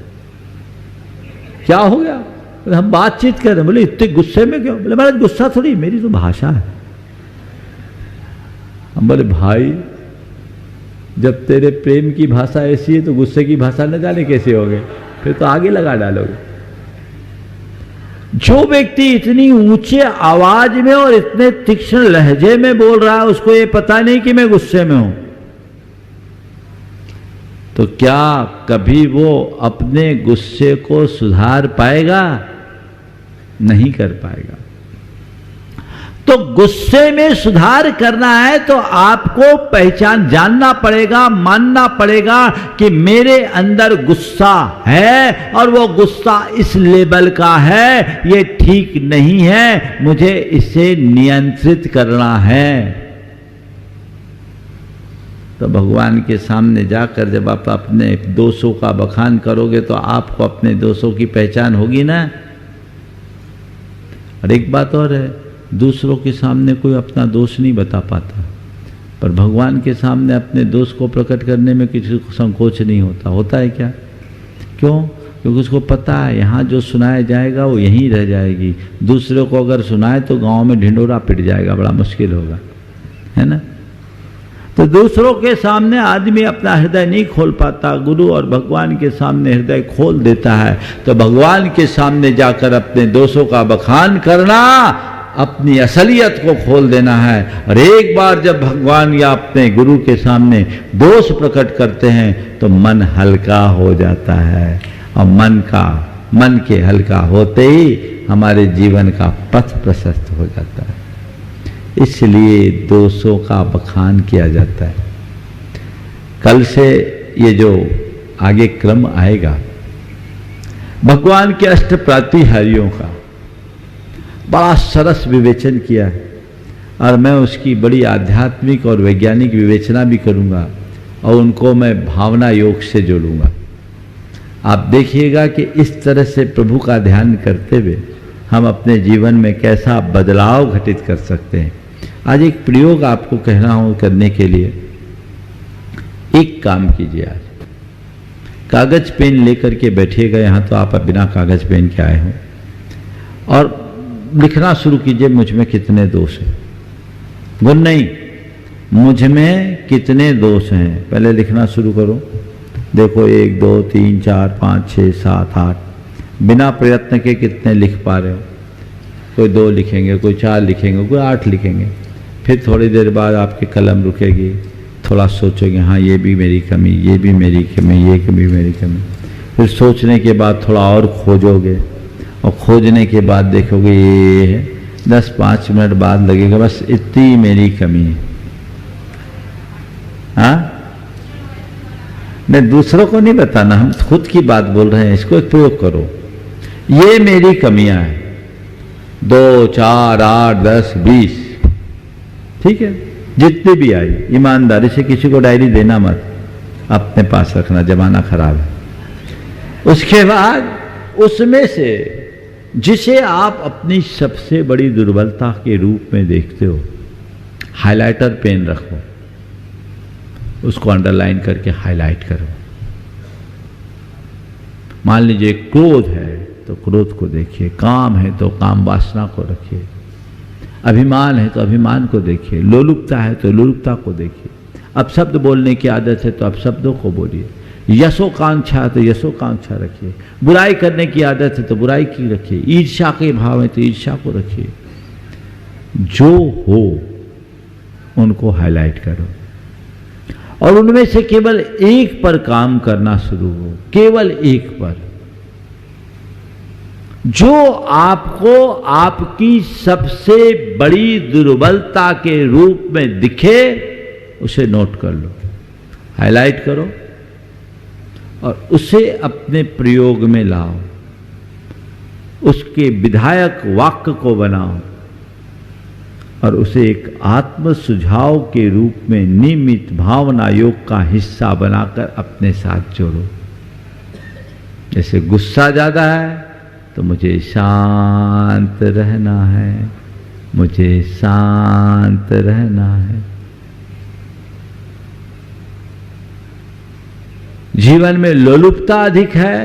क्या हो गया, बोले हम बातचीत कर रहे हैं। बोले इतने गुस्से में क्यों, बोले महाराज गुस्सा थोड़ी, मेरी तो भाषा है। हम बोले भाई जब तेरे प्रेम की भाषा ऐसी है तो गुस्से की भाषा न जाने कैसे होगे, फिर तो आगे लगा डालोगे। जो व्यक्ति इतनी ऊंचे आवाज में और इतने तीक्ष्ण लहजे में बोल रहा है, उसको ये पता नहीं कि मैं गुस्से में हूं, तो क्या कभी वो अपने गुस्से को सुधार पाएगा, नहीं कर पाएगा। तो गुस्से में सुधार करना है तो आपको पहचान जानना पड़ेगा, मानना पड़ेगा कि मेरे अंदर गुस्सा है और वो गुस्सा इस लेवल का है, ये ठीक नहीं है, मुझे इसे नियंत्रित करना है। तो भगवान के सामने जाकर जब आप अपने दोषों का बखान करोगे तो आपको अपने दोषों की पहचान होगी ना। और एक बात और है, दूसरों के सामने कोई अपना दोष नहीं बता पाता, पर भगवान के सामने अपने दोष को प्रकट करने में किसी को संकोच नहीं होता। होता है क्या, क्यों, क्योंकि उसको पता है यहाँ जो सुनाया जाएगा वो यहीं रह जाएगी, दूसरों को अगर सुनाए तो गांव में ढिंडोरा पिट जाएगा, बड़ा मुश्किल होगा, है ना। तो दूसरों के सामने आदमी अपना हृदय नहीं खोल पाता, गुरु और भगवान के सामने हृदय खोल देता है। तो भगवान के सामने जाकर अपने दोषों का बखान करना, अपनी असलियत को खोल देना है। और एक बार जब भगवान या अपने गुरु के सामने दोष प्रकट करते हैं तो मन हल्का हो जाता है और मन का मन के हल्का होते ही हमारे जीवन का पथ प्रशस्त हो जाता है। इसलिए दोषों का बखान किया जाता है। कल से ये जो आगे क्रम आएगा भगवान के अष्ट प्रातिहार्यों का बड़ा सरस विवेचन किया है और मैं उसकी बड़ी आध्यात्मिक और वैज्ञानिक विवेचना भी करूंगा और उनको मैं भावना योग से जोड़ूंगा। आप देखिएगा कि इस तरह से प्रभु का ध्यान करते हुए हम अपने जीवन में कैसा बदलाव घटित कर सकते हैं। आज एक प्रयोग आपको कहना हो करने के लिए, एक काम कीजिए। आज कागज पेन लेकर के बैठिएगा, यहां तो आप बिना कागज पेन के आए हो, और लिखना शुरू कीजिए मुझ में कितने दोष हैं। गुण नहीं, मुझ में कितने दोष हैं पहले लिखना शुरू करो। देखो 1 2 3 4 5 6 7 8, बिना प्रयत्न के कितने लिख पा रहे हो। कोई 2 लिखेंगे, कोई 4 लिखेंगे, कोई 8 लिखेंगे। फिर थोड़ी देर बाद आपकी कलम रुकेगी, थोड़ा सोचोगे हाँ ये भी मेरी कमी, ये भी मेरी कमी, ये भी मेरी कमी। फिर सोचने के बाद थोड़ा और खोजोगे और खोजने के बाद देखोगे ये है। 10-5 मिनट बाद लगेगा बस इतनी मेरी कमी है। हाँ, मैं दूसरों को नहीं बताना, हम खुद की बात बोल रहे हैं। इसको एक प्रयोग करो, ये मेरी कमियां हैं। 2 4 8 10 20, ठीक है, जितनी भी आई। ईमानदारी से किसी को डायरी देना मत, अपने पास रखना, जमाना खराब है। उसके बाद उसमें से जिसे आप अपनी सबसे बड़ी दुर्बलता के रूप में देखते हो, हाइलाइटर पेन रखो, उसको अंडरलाइन करके हाईलाइट करो। मान लीजिए क्रोध है तो क्रोध को देखिए, काम है तो काम वासना को रखिए, अभिमान है तो अभिमान को देखिए, लोलुपता है तो लोलुपता को देखिए। अब शब्द बोलने की आदत है तो अब शब्दों को बोलिए। यशोकांक्षा है तो यशोकांक्षा रखिए। बुराई करने की आदत है तो बुराई की रखिए। ईर्ष्या के भाव है तो ईर्ष्या को रखिए। जो हो उनको हाईलाइट करो और उनमें से केवल एक पर काम करना शुरू हो, केवल एक पर, जो आपको आपकी सबसे बड़ी दुर्बलता के रूप में दिखे, उसे नोट कर लो, हाईलाइट करो और उसे अपने प्रयोग में लाओ, उसके विधायक वाक्य को बनाओ और उसे एक आत्म सुझाव के रूप में नियमित भावना योग का हिस्सा बनाकर अपने साथ जोड़ो। जैसे गुस्सा ज्यादा है तो मुझे शांत रहना है, मुझे शांत रहना है। जीवन में लोलुपता अधिक है,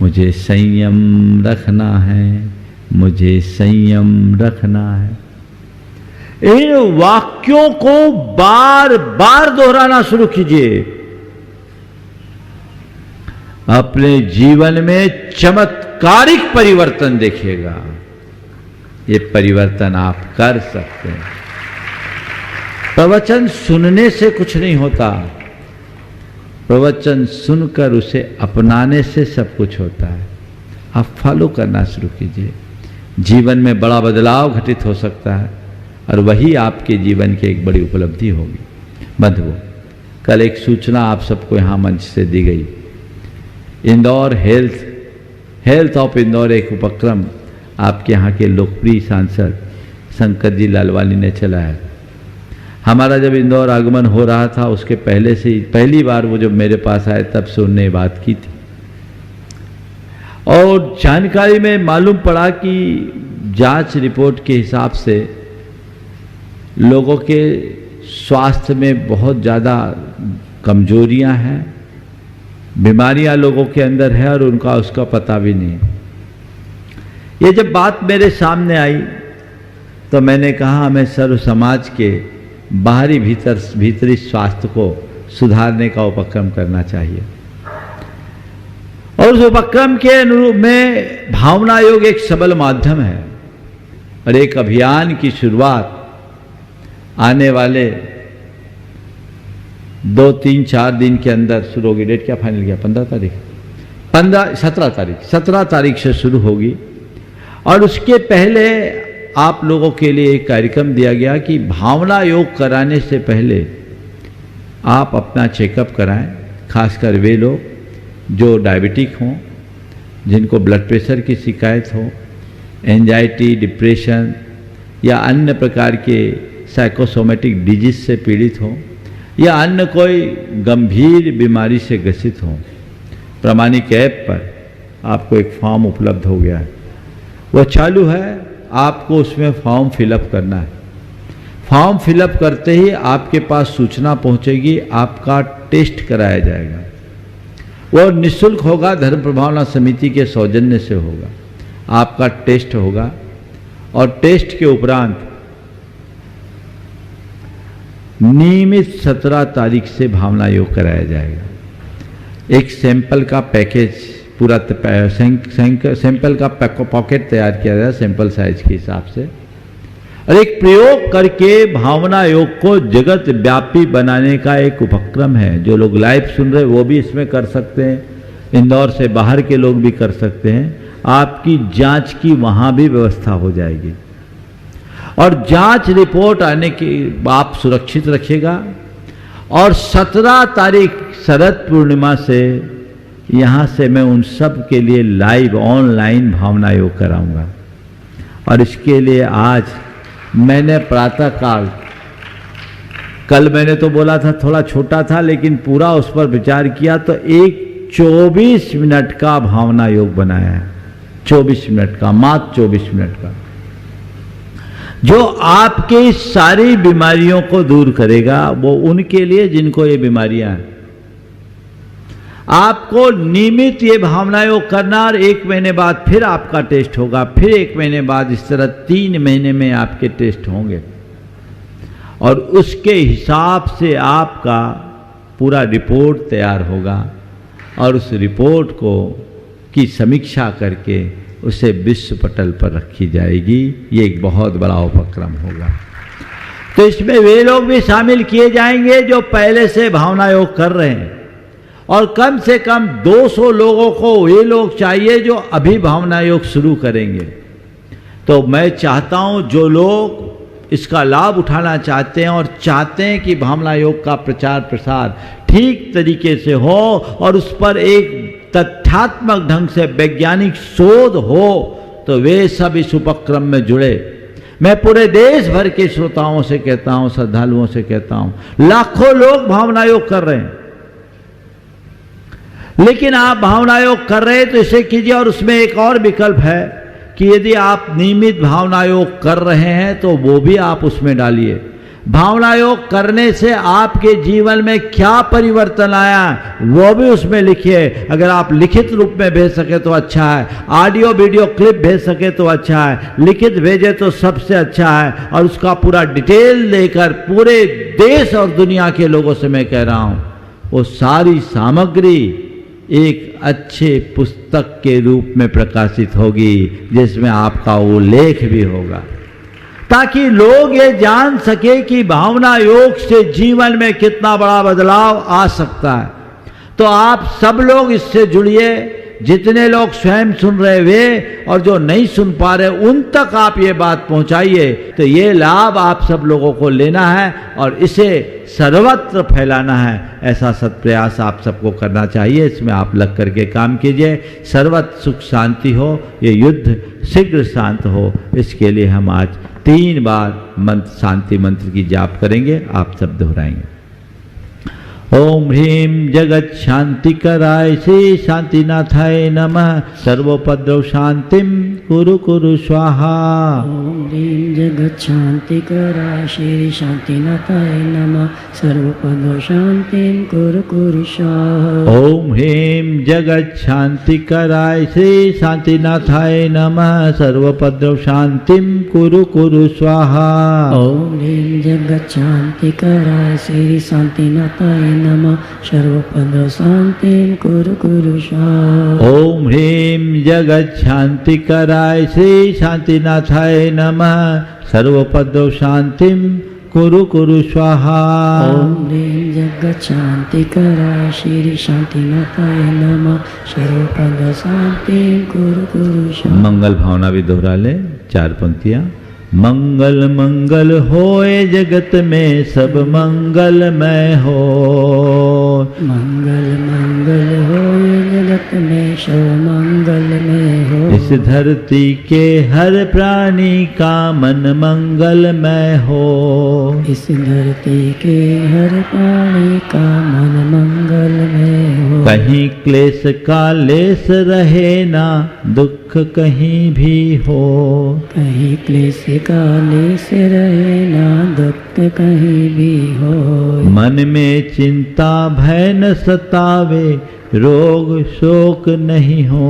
मुझे संयम रखना है, मुझे संयम रखना है। इन वाक्यों को बार बार दोहराना शुरू कीजिए। अपने जीवन में चमत्कारिक परिवर्तन देखिएगा। ये परिवर्तन आप कर सकते हैं। प्रवचन सुनने से कुछ नहीं होता, प्रवचन सुनकर उसे अपनाने से सब कुछ होता है। आप फॉलो करना शुरू कीजिए, जीवन में बड़ा बदलाव घटित हो सकता है और वही आपके जीवन की एक बड़ी उपलब्धि होगी। बंधुओं, कल एक सूचना आप सबको यहाँ मंच से दी गई। इंदौर हेल्थ ऑफ इंदौर एक उपक्रम आपके यहाँ के लोकप्रिय सांसद शंकर जी लालवानी ने चलाया। हमारा जब इंदौर आगमन हो रहा था उसके पहले से ही, पहली बार वो जब मेरे पास आए तब से उन्होंने बात की थी और जानकारी में मालूम पड़ा कि जांच रिपोर्ट के हिसाब से लोगों के स्वास्थ्य में बहुत ज़्यादा कमजोरियां हैं, बीमारियां लोगों के अंदर है और उनका उसका पता भी नहीं। ये जब बात मेरे सामने आई तो मैंने कहा हमें सर्व समाज के बाहरी भीतरी स्वास्थ्य को सुधारने का उपक्रम करना चाहिए और उस उपक्रम के अनुरूप में भावना योग एक सबल माध्यम है और एक अभियान की शुरुआत आने वाले 2, 3, 4 दिन के अंदर शुरू होगी। डेट क्या फाइनल किया? 15 तारीख। 17 तारीख से शुरू होगी। और उसके पहले आप लोगों के लिए एक कार्यक्रम दिया गया कि भावना योग कराने से पहले आप अपना चेकअप कराएं, खासकर वे लोग जो डायबिटिक हों, जिनको ब्लड प्रेशर की शिकायत हो, एंजाइटी, डिप्रेशन या अन्य प्रकार के साइकोसोमेटिक डिजीज से पीड़ित हो, या अन्य कोई गंभीर बीमारी से ग्रसित हो। प्रामाणिक ऐप पर आपको एक फॉर्म उपलब्ध हो गया है, वह चालू है, आपको उसमें फॉर्म फिलअप करना है। फॉर्म फिलअप करते ही आपके पास सूचना पहुंचेगी, आपका टेस्ट कराया जाएगा। वह निःशुल्क होगा, धर्म प्रभावना समिति के सौजन्य से होगा। आपका टेस्ट होगा और टेस्ट के उपरांत नियमित 17 तारीख से भावना योग कराया जाएगा। एक सैंपल का पैकेज, पूरा सैंपल का पॉकेट तैयार किया जाएगा सैंपल साइज के हिसाब से, और एक प्रयोग करके भावना योग को जगत व्यापी बनाने का एक उपक्रम है। जो लोग लाइव सुन रहे वो भी इसमें कर सकते हैं, इंदौर से बाहर के लोग भी कर सकते हैं। आपकी जांच की वहां भी व्यवस्था हो जाएगी और जांच रिपोर्ट आने की आप सुरक्षित रखिएगा। और 17 तारीख शरद पूर्णिमा से यहाँ से मैं उन सब के लिए लाइव ऑनलाइन भावना योग कराऊंगा। और इसके लिए आज मैंने प्रातःकाल, कल मैंने तो बोला था थोड़ा छोटा था, लेकिन पूरा उस पर विचार किया तो एक 24 मिनट का भावना योग बनाया है। 24 मिनट का, मात्र 24 मिनट का, जो आपके सारी बीमारियों को दूर करेगा। वो उनके लिए जिनको ये बीमारियां हैं। आपको नियमित ये भावना योग करना, और 1 महीने बाद फिर आपका टेस्ट होगा, फिर 1 महीने बाद, इस तरह 3 महीने में आपके टेस्ट होंगे। और उसके हिसाब से आपका पूरा रिपोर्ट तैयार होगा और उस रिपोर्ट को की समीक्षा करके उसे विश्व पटल पर रखी जाएगी। ये एक बहुत बड़ा उपक्रम होगा। तो इसमें वे लोग भी शामिल किए जाएंगे जो पहले से भावना योग कर रहे हैं, और कम से कम 200 लोगों को वे लोग चाहिए जो अभी भावना योग शुरू करेंगे। तो मैं चाहता हूं जो लोग इसका लाभ उठाना चाहते हैं और चाहते हैं कि भावना योग का प्रचार प्रसार ठीक तरीके से हो और उस पर एक तथ्यात्मक ढंग से वैज्ञानिक शोध हो, तो वे सब इस उपक्रम में जुड़े। मैं पूरे देश भर के श्रोताओं से कहता हूं, श्रद्धालुओं से कहता हूं, लाखों लोग भावना योग कर रहे हैं, लेकिन आप भावना योग कर रहे हैं तो इसे कीजिए। और उसमें एक और विकल्प है कि यदि आप नियमित भावना योग कर रहे हैं तो वो भी आप उसमें डालिए। भावना योग करने से आपके जीवन में क्या परिवर्तन आया वो भी उसमें लिखिए। अगर आप लिखित रूप में भेज सके तो अच्छा है, ऑडियो वीडियो क्लिप भेज सके तो अच्छा है, लिखित भेजे तो सबसे अच्छा है। और उसका पूरा डिटेल देकर पूरे देश और दुनिया के लोगों से मैं कह रहा हूं, वो सारी सामग्री एक अच्छे पुस्तक के रूप में प्रकाशित होगी, जिसमें आपका वो लेख भी होगा, ताकि लोग ये जान सके कि भावना योग से जीवन में कितना बड़ा बदलाव आ सकता है। तो आप सब लोग इससे जुड़िए, जितने लोग स्वयं सुन रहे वे और जो नहीं सुन पा रहे उन तक आप ये बात पहुंचाइए। तो ये लाभ आप सब लोगों को लेना है और इसे सर्वत्र फैलाना है। ऐसा सत्प्रयास आप सबको करना चाहिए। इसमें आप लग करके काम कीजिए। सर्वत्र सुख शांति हो, ये युद्ध शीघ्र शांत हो, इसके लिए हम आज 3 बार मंत्र, शांति मंत्र की जाप करेंगे। आप सब दोहराएंगे। ओम ह्रीं जगत शांति कराय श्री शांतिनाथाय नमः। सर्वोपद्रव शांतिम कुरु कुरु स्वाहा। ओम ह्रीं जगत शांति कराय श्री शांतिनाथाय नमः। सर्वोपद्रव शांतिं कुरु कुरु स्वाहा। ओम ह्रीं जगत शांति कराय श्री शांतिनाथाय नमः। सर्वोपद्रव शांतिम कुरु कुरु स्वाहा। ओम ह्रीं जगत शांति कराय श्री शांतिनाथाय नमः। सर्वोपद्रव शांतिं कुरु कुरु स्वाहा। ओम ह्रीं जगत शांति कराय श्री शांतिनाथाय नमः। सर्वोपद्रव शांतिम कुरु कुरु स्वाहा। ओम ह्रीं जगत शांति करा श्री शांति माताय नमः। सर्वपद शांति कुरु कुरु शांति। मंगल भावना भी दोहरा ले, 4 पंक्तियां। मंगल मंगल होए जगत में सब मंगलमय हो। मंगल मंगल हो जगत में सब मंगलमय हो। इस धरती के हर प्राणी का मन मंगलमय हो। इस धरती के हर प्राणी का मन मंगलमय हो। कहीं क्लेश का लेस रहे ना, दुख कहीं भी हो। कहीं क्लेश काले से रहे ना, दुख कहीं भी हो। मन में चिंता भय न सतावे, रोग शोक नहीं हो।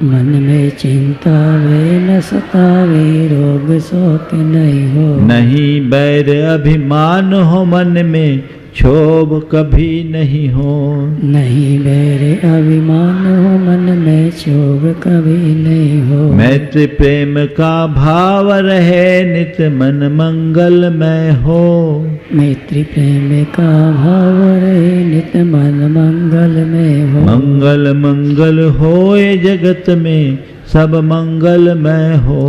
मन में चिंता वे न सतावे, रोग शोक नहीं हो। नहीं बैर अभिमान हो मन में, क्षोभ कभी नहीं हो। नहीं मेरे अभिमान हो मन में, क्षोभ कभी नहीं हो। मैत्री प्रेम का भाव रहे नित, मन मंगलमय हो। मैत्री प्रेम का भाव रहे नित, मन मंगल में हो। मंगल मंगल होए जगत में सब मंगलमय हो।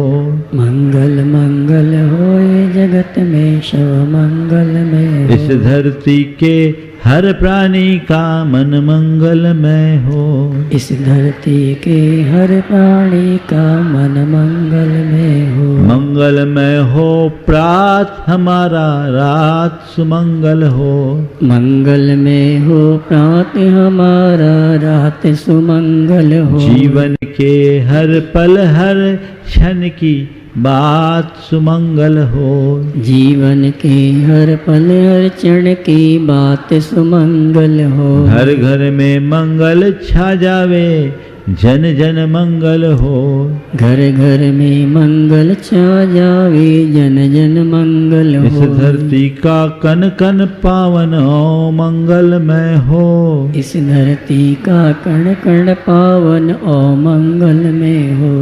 मंगल मंगल होए जगत में सब मंगल में हो। इस धरती के हर प्राणी का मन मंगलमय हो। इस धरती के हर प्राणी का मन मंगल में हो। मंगलमय हो प्रात हमारा, रात सुमंगल हो। मंगल में हो प्रात हमारा, रात सुमंगल हो। जीवन के हर पल हर क्षण की बात सुमंगल हो। जीवन के हर पल हर क्षण की बात सुमंगल हो। घर घर में मंगल छा जावे, जन जन मंगल हो। घर घर में मंगल छा जावे, जन जन मंगल हो। इस धरती का कन कन पावन हो, मंगलमय हो। इस धरती का कण कण पावन ओ मंगल में हो।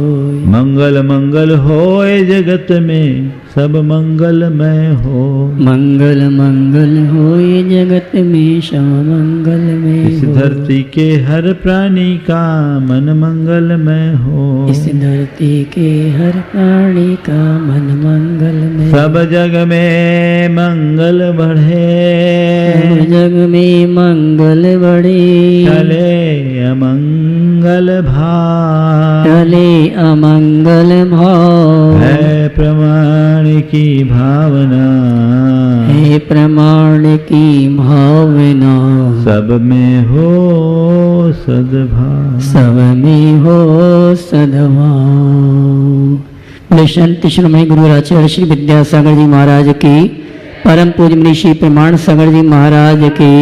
मंगल मंगल होए जगत में सब मंगलमय हो। मंगल मंगल होए जगत में सब मंगल में इस हो। धरती के हर प्राणी का मन मंगलमय हो। इस धरती के हर प्राणी का मन मंगल में। सब जग में मंगल बढ़े, सब जग में मंगल बढ़े। चले अमंगल भाव, चले अमंगल भाव। है प्रमाण की भावना, हे प्रमाण की भावना। सब में हो सद्भाव। सब में हो सद्भाव। बोले संत शिरोमणि गुरु आचार्य श्री विद्यासागर जी महाराज की, परम पूज्य मुनि श्री प्रमाण सागर जी महाराज की।